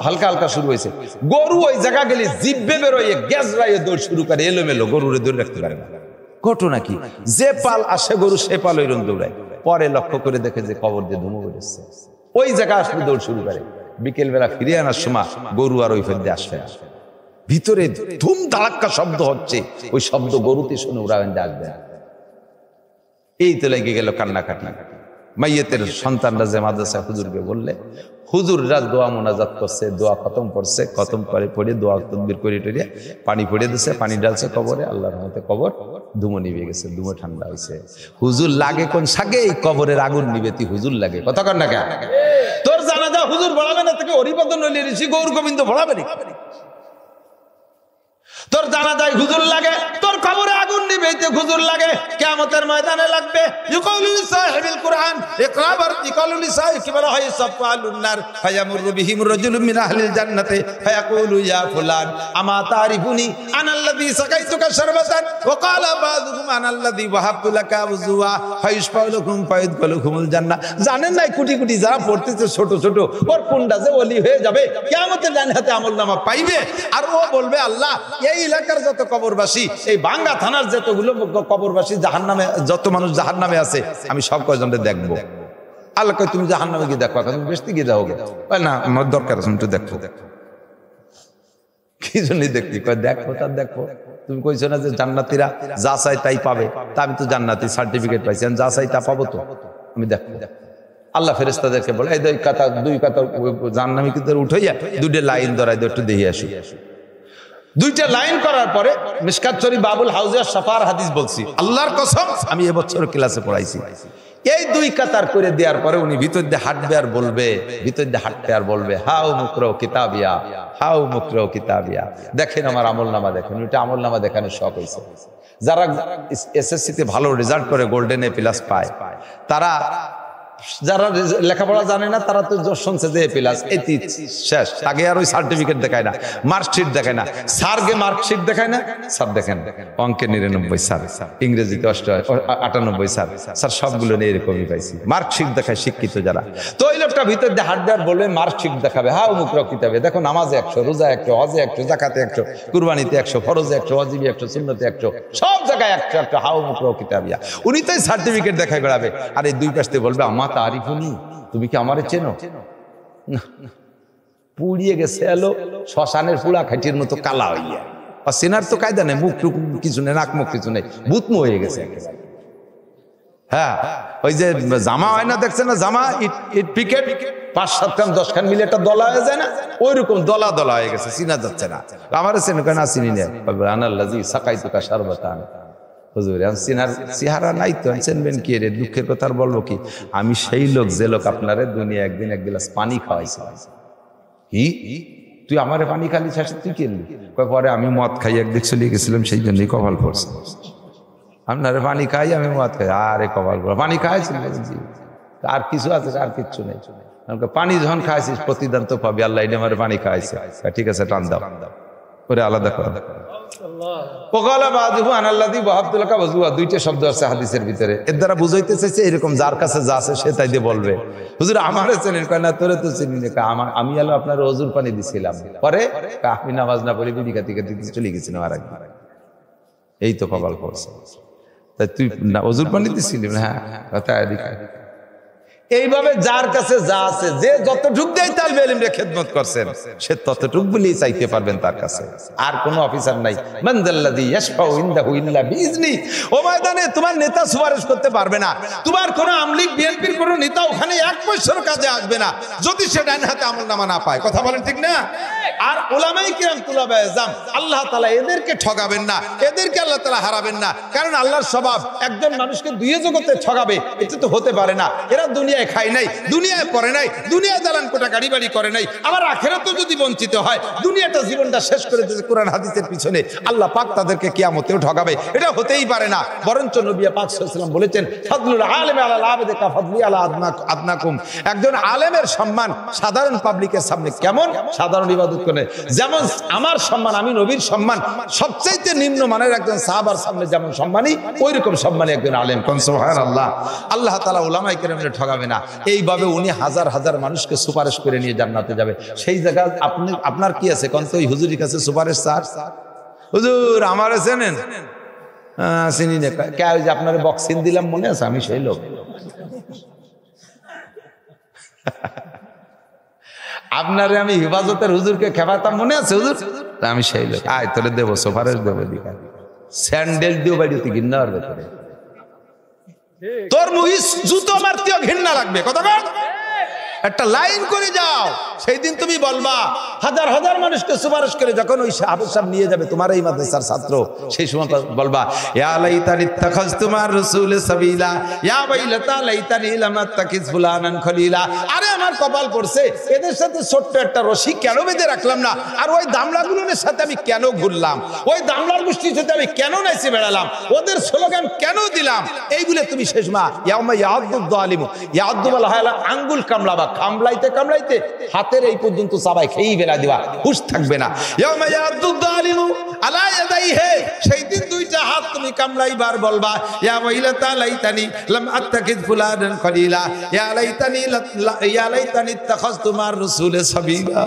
হালকা হালকা শুরু হয়েছে। গরু ওই জায়গা গেলে জিব্বে বেরোয়, গ্যাস রাইয়ে দৌড় শুরু করে, এলোমেলো, গরুরে দৌড়ে রাখতে পারে না। ঘটনা কি? যে পাল আসে গরু, সে পাল ওইরকম দৌড়ায়। পরে লক্ষ্য করে দেখে যে কবর দিয়ে ধুমো বেরোচ্ছে, ওই জায়গা আসলে দৌড় শুরু করে। বিকেল বেলা ফিরে আনার সময় গরু আর ওই ফের দিয়ে আসবে না, ভিতরে ধুম ধাক্কা শব্দ হচ্ছে, ওই শব্দ গরুতে শুনে ওরা আসবে। এই তো লেগে গেল কান্নাকাটি। মাইয়েতের সন্তানরা যে মাদ্রাসা হুজুরকে বললে, হুজুররা দোয়া মোনাজাত করছে, দোয়া খতম করছে, খতম করে পড়ে দোয়া তদবির করে টড়িয়ে পানি পড়ে দিচ্ছে, পানি ডালছে কবরে, আল্লাহর রহমতে কবর ধুমো নিভে গেছে, ধুমো ঠান্ডা হয়েছে। হুজুর লাগে কোন সাগে? এই কবরের আগুন নিবে তুই হুজুর লাগে কথা কর না কেন? তোর জানাজা হুজুর পড়াবে না, থেকে হরিপদ নলি ঋষি গৌর গোবিন্দ পড়াবে না। তোর জানাজায় হুজুর লাগে, তোর কবরে আগুন নিবে হুজুর লাগে, কিয়ামতের ময়দানে লাগবে। ইউকালু লিসাহিবিল কুরআন ইকরা ইকালু লিসাহি কি বলা হয় সাফালুন নার ফায়ামুরু বিহিম রাজুলুম মিন আহলিল জান্নাতি ফায়াকুলু ইয়া ফুলান আমা তারিফুনি আনাল্লাযী সাকাইতুকা শারবাতান ওয়া ক্বালা বাযুহুম আনাল্লাযী ওয়াহাবতু লাকা ওযুয়া ফায়ুশফাউলুকুম ফায়ুদখালুকুমুল জান্নাহ। জানেন না কোটি কোটি যারা পড়তেছে ছোট ছোট, ওর কোনটা যে ওলি হয়ে যাবে, কিয়ামতের ডান হাতে আমলনামা পাইবে, আর ও বলবে আল্লাহ এই এলাকার যত কবরবাসী, এই ভাঙ্গা থানার যতগুলো কবরবাসী জাহান্নামে, যত মানুষ জাহান্নামে আছে, আমি সব কয়জনকে দেখবো। আল্লাহ কয় তুমি জাহান্নামে গিয়ে দেখো, তুমি বেশি গিয়ে দেখো না, আমার দরকার আছে একটু দেখো। কি জন্য দেখবি? কয় দেখো, তার দেখো। তুমি কইছো না যে জান্নাতীরা যা চাই তাই পাবে, তা আমি তো জান্নাতি সার্টিফিকেট পাইছি, আমি যা চাই তা পাবো, তো আমি দেখো। আল্লাহ ফেরেশতাদেরকে বলে এই দুই কাতা জাহান্নামীদের উঠাইয়া দুইটা লাইন ধরাই দাও, একটু দেখে আসি। দুইটা লাইন করার পরে মিশকাত শরীফ বাবুল হাউজের সাফার হাদিস বলছি, আল্লাহর কসম আমি এবছর ক্লাসে পড়াইছি। এই দুই কাতার করে দেওয়ার পরে উনি ভিতর দিয়ে হাঁটবে আর বলবে, ভিতর দিয়ে হাঁটতে আর বলবে হাউ মুকরো কিতাবিয়া, হাউ মুকরো কিতাবিয়া, দেখেন আমার আমলনামা দেখেন। ওইটা আমলনামা দেখানোর শখ হয়েছে। যারা এসএসসিতে ভালো রেজাল্ট করে গোল্ডেন এ প্লাস পায়, তারা যারা লেখাপড়া জানে না তারা তো শুনছে যে এ প্লাস, এটি শেষ, আগে আর ওই সার্টিফিকেট দেখায় না, মার্কশিট দেখায় না। স্যারকে মার্কশিট দেখায় না, স্যার দেখেন অঙ্কে 99 স্যার, ইংরেজিতে 98 স্যার, স্যার সবগুলো নিয়ে এরকমই পাইছি। মার্কশিট দেখায় শিক্ষিত যারা। তো ওই লোকটা ভিতর দিয়ে হাত দেওয়ার বলবে মার্কশিট দেখাবে, হা অমুক কিতাবে দেখো নামাজে 100, রোজা 100, হজে 100, জাকাতে 100, কুরবানিতে 100, ফরজে 100, ওয়াজিবে 100, সুন্নতে 100, সব জায়গায় 100 হা অমুক কিতাবিয়া। উনি তো সার্টিফিকেট দেখায় বেড়াবে, আর এই দুই পাশে বলবে আমার তারিফুনি, তুমি কি আমারে চেনো? না, পুড়িয়ে গেছে এলো শ্মশানের পুড়া খাটির মতো কালা হইয়া। আর চেনার তো কায়দা নেই, মুখ টুক কিছু নেই, নাক মুখ কিছু নেই, বুতমো হয়ে গেছে। হ্যাঁ, ওই যে জামা হয় না, দেখছে না জামা, ইট পিকেট 5-7 খান 10 খান মিলে একটা দলা হয়ে যায় না, ওই রকম দলা দলা হয়ে গেছে, চিনা যাচ্ছে না। আমার চেনো কেন? চিনি না। আনাল্লাযী সাকাইতুকা শারবাতান, হুজুর সিনার চেহারা নাই তো, চিনবেন কি রে? দুঃখের কথা আর বলবো কি? আমি সেই লোক যে লোক আপনারে দুনিয়া একদিন 1 গ্লাস পানি খাওয়াইছে। কি তুই আমারে পানি খালি শেষে তুই কিনলি? পরে আমি মদ খাই একদিক চলে গেছিলাম, সেই জন্যই কপাল পড়ছে। আপনারে পানি খাই, আমি মদ খাই, আরে কপাল পড়া। পানি খাইছিল আর কিছু আছে? আর কিচ্ছু নেই। পানি যখন খাইছিস প্রতিদান তো পাবি, আল্লাহ এটা আমার পানি খাইছে, ঠিক আছে টান দাও, ওরে আলাদা করা। দুইটা শব্দ আছে হাদিসের ভিতরে, এর দ্বারা বুঝাইতে চাইছে এরকম যার কাছে যা আছে সে তাই দিয়ে বলবে হুজুর আমারে চেনেন? কয় না, তোরে তো চিনি না। আমি আলো আপনার ওজুর পানি দিছিলাম, পরে আমি নামাজ না পড়ে বিড়ি খাতে খাতে চলে গেছিলাম আর একবার। এই তো কপাল পড়ছে। তাই তুই ওজুর পানি দিছিলি? হ্যাঁ। এইভাবে যার কাছে যা আছে, যে যতটুক দেয় তালবে ইলমে খেদমত করছেন, সে ততটুক বলেই চাইতে পারবেন তার কাছে। আর কোন অফিসার নাই। মানজাল্লাযী ইয়াশফাউ ইনদাহু ইল্লা বিইজনি। ও ময়দানে তোমার নেতা সুপারিশ করতে পারবে না, তোমার কোন আমলিক বিএনপির কোন নেতা ওখানে 1 পয়সার কাজে আসবে না যদি সে ডান হাতে আমলনামা না পায়। কথা বলেন ঠিক না? আর উলামায়ে কিরাম তুলাবায়ে ইলজাম, আল্লাহ তাআলা এদেরকে ঠগাবেন না, এদেরকে আল্লাহ তাআলা হারাবেন না। কারণ আল্লাহর স্বভাব একজন মানুষকে দুই জগতে ঠগাবে, এটা তো হতে পারে না। এরা দুনিয়া খায় নাই, দুনিয়ায় পড়ে নাই, দুনিয়ায় দালান কোটা গাড়ি বাড়ি করে নাই, আবার আখিরাতেও যদি বঞ্চিত হয়, দুনিয়াটা জীবনটা শেষ করে দিয়েছে কোরআন হাদিসের পিছনে, আল্লাহ পাক তাদেরকে কিয়ামতেও ঠগাবে। এটা হতেই পারে না। বরঞ্চ নবী পাক সাল্লাল্লাহু আলাইহি ওয়াসাল্লাম বলেছেন, ফাদলুল আলিমি আলাল আবিদি কা ফাদলি আলা আদনাকুম। একজন আলেমের সম্মান সাধারণ পাবলিকের সামনে কেমন? সাধারণ ইবাদত করে যেমন আমার সম্মান, আমি নবীর সম্মান সবচাইতে নিম্ন মানের একজন সাহাবার সামনে যেমন সম্মানী, ওই রকম সম্মানী একজন আলেম। কোন সুবহানাল্লাহ। আল্লাহ তাআলা উলামায়ে কেরামকে ঠগাবে না। এইভাবে উনি হাজার হাজার মানুষকে সুপারিশ করে নিয়ে জান্নাতে যাবে। সেই জায়গায় আপনার কি আছে? কোন তো ওই হুজুরের কাছে সুপারিশ স্যার, হুজুর আমারে চেনেন? চিনি না। কে ওই যে আপনার বক্সিন দিলাম মনে আছে? আমি সেই লোক। আপনারে আমি হেফাজতের হুজুরকে খেপাতাম মনে আছে হুজুর? আমি সেই লোক। আয় তোরে দেবো সুপারিশ দেবো, স্যান্ডেল দিও বাড়িতে গিন্নার ভেতরে। তোর মুহিস জুতো মারতেও ঘৃণা লাগবে। কতক্ষণ একটা লাইন করে যাও, সেই দিন তুমি বলবা হাজার হাজার মানুষকে সুপারিশ করে যখন ওই হাফেজ সাহেব নিয়ে যাবে তোমার এই মাদ্রাসার ছাত্র, সেই সময় বলবা ইয়া লাইতানি ইত্তাখাযতু মা'আর রাসূলি সাবিলা ইয়া ওয়াইলাতা লাইতানি লাম আত্তাখিজ ফুলানান খলিলা। আরে আমার কপাল পড়ছে, এদের সাথে ছোট্ট একটা রশি কেন বেঁধে রাখলাম না, আর ওই দামলাগুলোর সাথে আমি কেন ঘুরলাম, ওই দামলার গোষ্ঠীর সাথে আমি কেন নাচে বেড়ালাম, ওদের স্লোগান কেন দিলাম, এইগুলো তুমি শেষ মা ইয়াউমা ইয়াদুদ যালিমু ইয়াদু বলা হয় আঙ্গুল কামড়াবা, কামড়াইতে কামড়াইতে হাতের এই পর্যন্ত চাবাই খেয়েই বেলা দিবা, হুশ থাকবে না। ইয়াউমা ইয়াদুদ যালিমু আলা ইয়াদাইহি, সেই দিন দুইটা হাত তুমি কামড়াইবার বলবা ইয়া ওয়াইলাতা লাইতানি লাম আত্তাখিজ ফুলানান খলিলা ইয়া লাইতানি ইত্তাখাযতু মা'আর রাসূলি সাবিলা।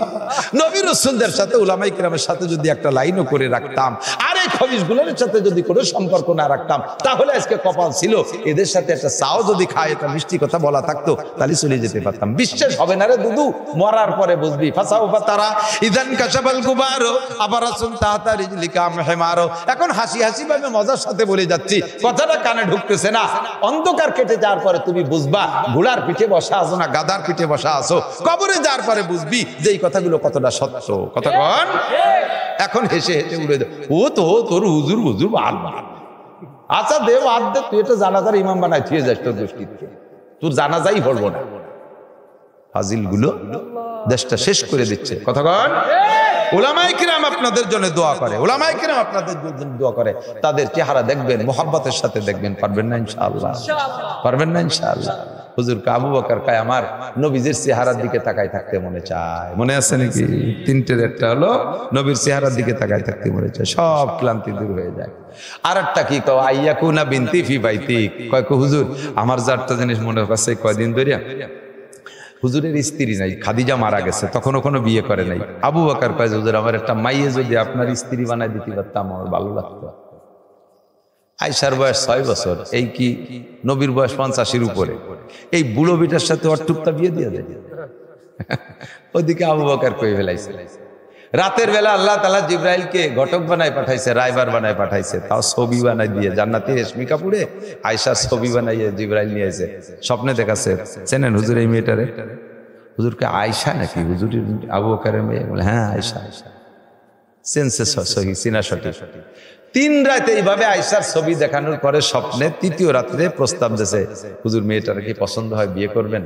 নবী রাসূলদের সাথে উলামায়ে কিরামের সাথে যদি একটা লাইনও করে রাখতাম, আর এই খবিশগুলোর সাথে যদি কোনো সম্পর্ক না রাখতাম, তাহলে আজকে কপাল ছিল এদের সাথে একটা চাও যদি খায়, একটা মিষ্টি কথা বলা থাকতো, তাহলে চলে যেতে পারতাম। বিশ্বাস হবে না রে দুদু, মরার পরে বুঝবি। ফাসাউ ফাতারা ইদান কাশাবাল গুবারো আবারাসুন তাতা রিজলিকা মেহমারো। এখন হাসি হাসি ভাবে মজার সাথে বলে যাচ্ছি, কথাটা কানে ঢুকতেছে না। অন্ধকার কেটে যাওয়ার পরে তুমি বুঝবা ঘোড়ার পিঠে বসা আছো না গাধার পিঠে বসা আছো। কবরে যাওয়ার পরে বুঝবি যে এই কথাগুলো কতটা সত্য। কতক্ষণ এখন হেসে হেসে উড়ে দে, ও তো তোর হুজুর হুজুর আর আচ্ছা দেব আর দে, তুই এটা জানাজার ইমাম বানায় থুয়ে যাস, তোর দুষ্কৃতকে তোর জানাজাই পড়বো না। ফাজিল গুলো দেশটা শেষ করে দিচ্ছে। কতক্ষণ উলামায়ে কিরাম আপনাদের জন্য দোয়া করে, উলামায়ে কিরাম আপনাদের জন্য দোয়া করে, তাদের চেহারা দেখবেন, মোহাব্বতের সাথে দেখবেন। পারবেন না ইনশাআল্লাহ? পারবেন না ইনশাআল্লাহ? হুজুর আবু বকর কয় আমার নবীজির চেহারার দিকে তাকাই থাকতে মনে চায়। মনে আছে নাকি? তিনটের একটা হলো নবীর চেহারার দিকে তাকাই থাকতে মনে চায়, সব ক্লান্তি দূর হয়ে যায়। আর একটা কি কও আইয়াকুনা বিনতি ফি বাইতি, কয় হুজুর আমার যারটা জিনিস মনে হচ্ছে কয়দিন ধরে হুজুরের স্ত্রী নাই, খাদিজা মারা গেছে, তখনও কোনো বিয়ে করে নাই। আবু বকর কয় হুজুর আমার একটা মাইয়ে যদি আপনার স্ত্রী বানাই দিতে পারতাম আমার ভালো লাগতো। আয়েশার বয়স 6 বছর, এই কি নবীর বয়স 85-এর উপরে, এই বুড়ো বিটার সাথে অটুকটা বিয়ে দিয়ে দেয়। ওইদিকে আবু বকর কই ফেলাইছে। রাতের বেলা আল্লাহ তাআলা জিবরাইলকে ঘটক বানায় পাঠাইছে, রায়বার বানায় পাঠাইছে, তাও ছবি বানাই দিয়ে জান্নাতি রেশমি কাপড়ে আয়েশার ছবি বানাইয়ে জিবরাইল নিয়ে এসে স্বপ্নে দেখাছে। চেনেন হুজুর এই মেয়েটারে? হুজুরকে আয়েশা নাকি? হুজুর আবু বকরের মেয়ে? বলে হ্যাঁ আয়েশা। সেন্সে সহি সিনা সঠিক। 3 রাতে এইভাবে আয়েশার ছবি দেখানোর পরে স্বপ্নে 3য় রাত্রে প্রস্তাব দিয়েছে, হুজুর মেয়েটার কি পছন্দ হয়, বিয়ে করবেন?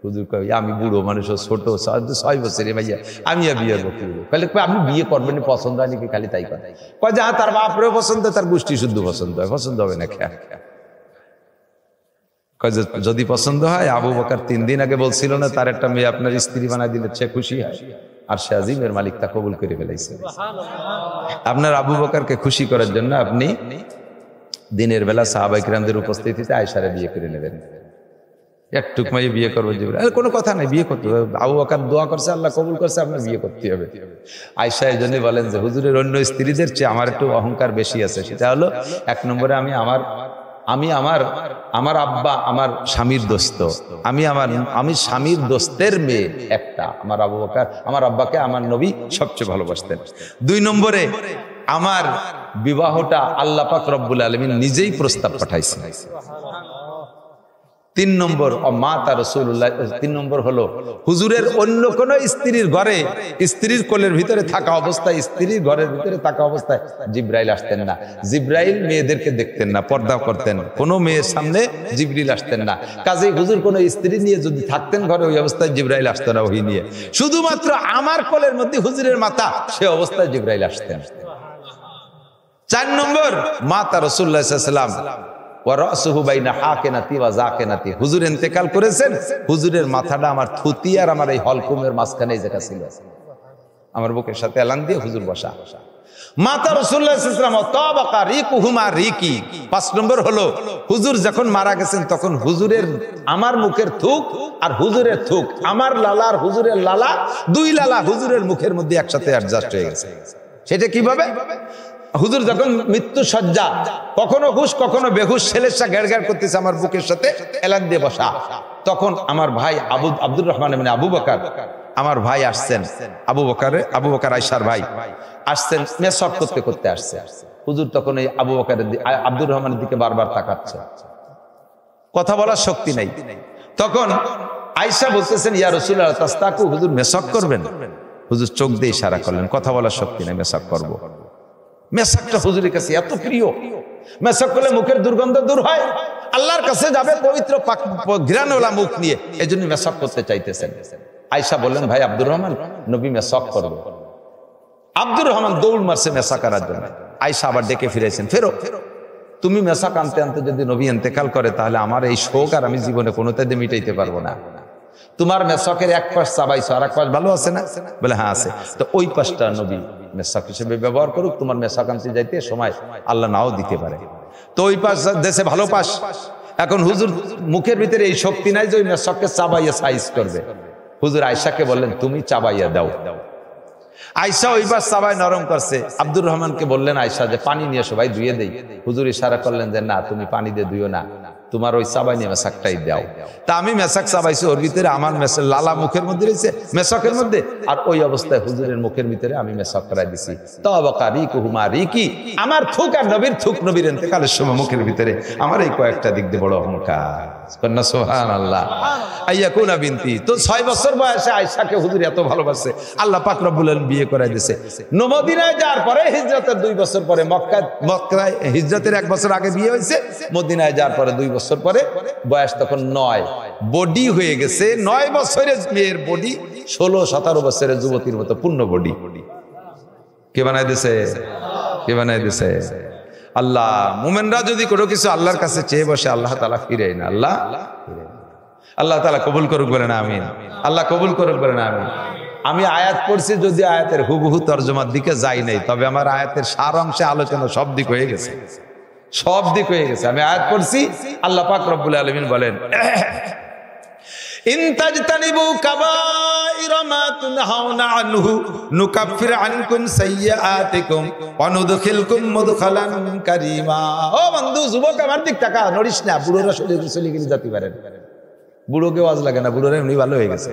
হুজুর কয় আমি বুড়ো মানুষ, ছোট 6 বছরের ভাইয়া, আমি আর বিয়ে করতে বলবো। আপনি বিয়ে করবেন, পছন্দ হয় নাকি? খালি তাই কথা কয় যে তার বাপরেও পছন্দ, তার গোষ্ঠী শুদ্ধ পছন্দ হয়, পছন্দ হবে না খেয়া। কয় যদি পছন্দ হয়, আবু বকর 3 দিন আগে বলছিল না তার একটা মেয়ে আপনার স্ত্রী বানাই দিলে সে খুশি হয়, আর সে আজিমের মালিক তা কবুল করে ফেলাইছে। আপনার আবু বকরকে খুশি করার জন্য আপনি দিনের বেলা সাহাবায়ে কিরামদের উপস্থিতিতে আয়েশারে বিয়ে করে নেবেন। একটুক মাইয়ে বিয়ে করবো জিবরাইল, কোনো কথা নাই, বিয়ে করতে হবে। আবু বকর দোয়া করছে, আল্লাহ কবুল করছে, আপনার বিয়ে করতে হবে। আয়েশা এই জন্য বলেন যে হুজুরের অন্য স্ত্রীদের চেয়ে আমার একটু অহংকার বেশি আছে। সেটা হলো 1 নম্বরে আমি আমার আব্বা আমার স্বামীর দোস্ত, আমি স্বামীর দোস্তের মেয়ে একটা। আমার আবু বকর আমার আব্বাকে আমার নবী সবচেয়ে ভালোবাসতেন। 2 নম্বরে আমার বিবাহটা আল্লাহ পাক রব্বুল আলামিন নিজেই প্রস্তাব পাঠাইছেন। 3 নম্বর মাতা রাসূলুল্লাহ। 3 নম্বর হলো হুজুরের অন্য কোন স্ত্রীর ঘরে, স্ত্রীর কোলের ভিতরে থাকা অবস্থায়, স্ত্রীর ঘরের ভিতরে থাকা অবস্থায় জিবরাইল আসতেন না। জিবরাইল মেয়েদেরকে দেখতেন না, পর্দা করতেন, কোনো মেয়ের সামনে জিবরিল আসতেন না। কাজেই হুজুর কোনো স্ত্রী নিয়ে যদি থাকতেন ঘরে, ওই অবস্থায় জিবরাইল আসতেন না ওহী নিয়ে। শুধুমাত্র আমার কোলের মধ্যে হুজুরের মাথা, সে অবস্থায় জিবরাইল আসতেন। 4 নম্বর মাতা রাসূলুল্লাহ সাল্লাল্লাহু আলাইহি ওয়াসাল্লাম হুজুর ইন্তেকাল করেছেন, হুজুরের মাথাটা আমার থুতি আর আমার এই হলকুমের মাঝখানে জায়গা ছিল, আমার বুকের সাথে এলান দিয়ে হুজুর বসা। মাতা রাসূলুল্লাহ সাল্লাল্লাহু আলাইহি ওয়াসাল্লাম তাবাকা রিকুহুমা রিকি। 5 নম্বর হলো হুজুর যখন মারা গেছেন তখন হুজুরের আমার মুখের থুক আর হুজুরের থুক, আমার লালা আর হুজুরের লালা, 2 লালা হুজুরের মুখের মধ্যে একসাথে অ্যাডজাস্ট হয়ে গেছে। সেটা কিভাবে? হুজুর যখন মৃত্যু সজ্জা, কখনো হুশ কখনো বেহুশ, ছেলের ঘের ঘের করতেছে, আমার বুকের সাথে এলান দিয়ে বসা। তখন আমার ভাই আব্দুর রহমান মানে আবু বকর, আমার ভাই আসছেন, আবু বকর আয়েশার ভাই আসছেন, মেসওয়াক করতে করতে আসছে। হুজুর তখন এই আবুর রহমানের দিকে বারবার তাকাচ্ছে। কথা বলার শক্তি নাই। তখন আয়েশা বলতেছেন, ইয়া রাসূলুল্লাহ তাস্তাকু, হুজুর মেসাক করবেন? হুজুর চোখ দিয়ে ইশারা করলেন, কথা বলার শক্তি নাই, মেসাক করব। মেসাকটা হুজুরের কাছে এত প্রিয়, মেসাক করলে মুখের দুর্গন্ধ দূর হয়, আল্লাহর কাছে যাবে পবিত্র ঘ্রাণওয়ালা মুখ নিয়ে, এজন্য মেসাক করতে চাইতেছেন। আয়েশা বললেন, ভাই আব্দুর রহমান, নবী মেসাক করবে। আব্দুর রহমান দৌড় মারছে মেসাক করার জন্য। আয়েশা আবার ডেকে ফিরেছেন, ফেরো, তুমি মেসাক আনতে আনতে যদি নবী ইন্তেকাল করে তাহলে আমার এই শোক আর আমি জীবনে কোনোটাতে মিটাইতে পারবো না। তোমার মেসাকের এক পাশ চাবাইছো, আর এক পাশ ভালো আছে না? বলে হ্যাঁ আছে। তো ওই পাশটা নবী মেসাক হিসেবে ব্যবহার করুক, তোমার মেসাক আনতে যাইতে সময় আল্লাহ নাও দিতে পারে। তো ওই পাশ দেশে ভালো পাশ। এখন হুজুর মুখের ভিতরে এই শক্তি নাই যে ওই মেসাককে চাবাইয়া সাইজ করবে। হুজুর আয়েশাকে বললেন, তুমি চাবাইয়া দাও। আয়েশা ওই পাশ চাবাই নরম করছে। আব্দুর রহমানকে বললেন আয়েশা যে পানি নিয়ে এসো ভাই, ধুয়ে দেই। হুজুর ইশারা করলেন যে না, তুমি পানি দিয়ে ধুইও না, তোমার ওই চাবাই নিয়ে মেসাকটাই দাও। তা আমি মেসাক চাবাইছি, ওর ভিতরে আমার মেসাক লালা মুখের মধ্যে রয়েছে, মেসাকের মধ্যে, আর ওই অবস্থায় হুজুরের মুখের ভিতরে আমি মেসাক করাই দিছি। তবাকা রিকুহুমা রিকি, আমার থুক আর নবীর থুক, নবীর ইন্তেকালের সময় মুখের ভিতরে আমার এই কয়েকটা দিক দিয়ে বড় অহংকার। সুবহানাল্লাহ। আইয়াকুনা বিনতি, তো 6 বছর বয়সে আয়েশাকে হুজুর এত ভালোবাসে, আল্লাহ পাক রব্বুল আলামিন বিয়ে করাই দিয়েছে। মদিনায় যাওয়ার পরে হিজরতের 2 বছর পরে, মক্কায় হিজরতের 1 বছর আগে বিয়ে হয়েছে, মদিনায় যাওয়ার পরে 2 বছর পরে, বয়স তখন 9, বডি হয়ে গেছে 9 বছরের মেয়ের বডি 16-17 বছরের যুবতীর মতো পূর্ণ বডি। কে বানাই দিয়েছে? কে বানাই দিয়েছে? আল্লাহ। মুমিনরা যদি কোনো কিছু আল্লাহর কাছে চেয়ে বসে, আল্লাহ তাআলা ফিরায় না। আল্লাহ তাআলা কবুল করুক, বলেন আমিন। আল্লাহ কবুল করুক, বলেন আমিন। আমি আয়াত পড়ছি, যদি আয়াতের হুবহু তরজমার দিকে যাই নাই, তবে আমার আয়াতের সার অংশে আলোচনা সব দিক হয়ে গেছে, সব দিক হয়ে গেছে। আমি আয়াত পড়ছি, আল্লাহ পাক রব্বুল আলামিন বলেন, ইন তাজতানিবু কাবাইরা মা তুনহাউনা আনহু নুকাফির আনকুম সাইয়্যাতিকুম ওয়া নুদখিলকুম মুদখালান কারীমা। ও বন্ধু, যুবক আমার দিক তাকা, নড়িস না। বুড়োরা চলে গেলে যেতে পারেন, বুড়োকে ওয়াজ লাগে না, বুড়োরা এমনি ভালো হয়ে গেছে,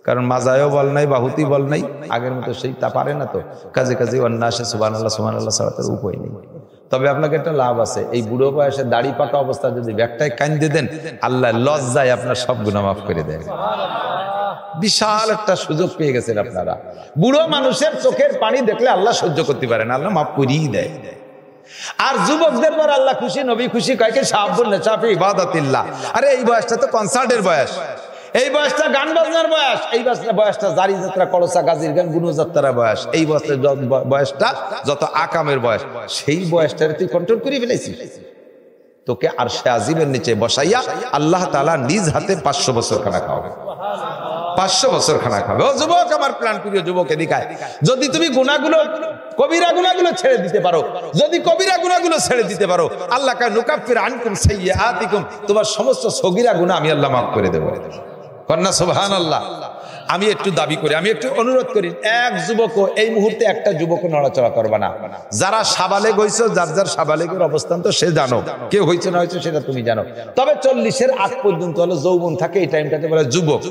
কারণ মাজায়ও বল নাই, বাহুতি বল নাই, আগের মতো সেই তা পারে না। তো কাজে কাজে অন্যাসে সুবহানাল্লাহ সুবহানাল্লাহ সালাতের উপায় নেই। তবে আপনাকে একটা লাভ আছে, এই বুড়ো বয়সে দাড়ি পাকা অবস্থা যদি ব্যাগটায় কান্দে দেন, আল্লাহ লজ্জায় আপনার সব গুনাহ মাফ করে দেন। বিশাল একটা সুযোগ পেয়ে গেছেন আপনারা। বুড়ো মানুষের চোখের পানি দেখলে আল্লাহ সহ্য করতে পারেন, আল্লাহ মাফ করিয়ে দেয়। আর যুবকদের পর আল্লাহ খুশি, নবী খুশি, কয়েকে শাবুন নাশাফি ইবাদাতিল্লাহ। আরে এই বয়সটা তো কনসার্টের বয়স, এই বয়সটা গান বাজনার বয়স, এই বয়সটা জারি যাত্রা, কলসা গাজীর গান, গুণযাত্রার বয়স, এই বয়সটা যত আকামের বয়স, সেই বয়সটারে তুই কন্ট্রোল করে ফেলেছিস। তোকে আরশে আজিমের নিচে বসাইয়া আল্লাহ তাআলা নিজ হাতে 500 বছর খানা খাওয়াবে, 500 বছর খানা খাবে। ও যুবক, আমার প্রাণ প্রিয় যুবক, এদিকায় যদি তুমি গুনাহগুলো, কবিরা গুনাহগুলো ছেড়ে দিতে পারো, যদি কবিরা গুনাহগুলো ছেড়ে দিতে পারো, আল্লাহ কা নুকাফির আনকুম সাইয়্যাতিকুম, তোমার সমস্ত সগীরা গুনাহ আমি আল্লাহ মাফ করে দেব। কন্যা সুবহানাল্লাহ। আমি একটু দাবি করি, আমি একটু অনুরোধ করি, এক যুবকও এই মুহূর্তে, একটা যুবকও নড়াচড়া করবে না। যারা সাবালেগ হইছো, যার যার সাবালেগের অবস্থান তো সে জানো, কেউ হয়েছে না হয়েছে সেটা তুমি জানো। তবে 40-এর আগ পর্যন্ত হলো যৌবন থাকে, এই টাইমটাকে বলে যুবক।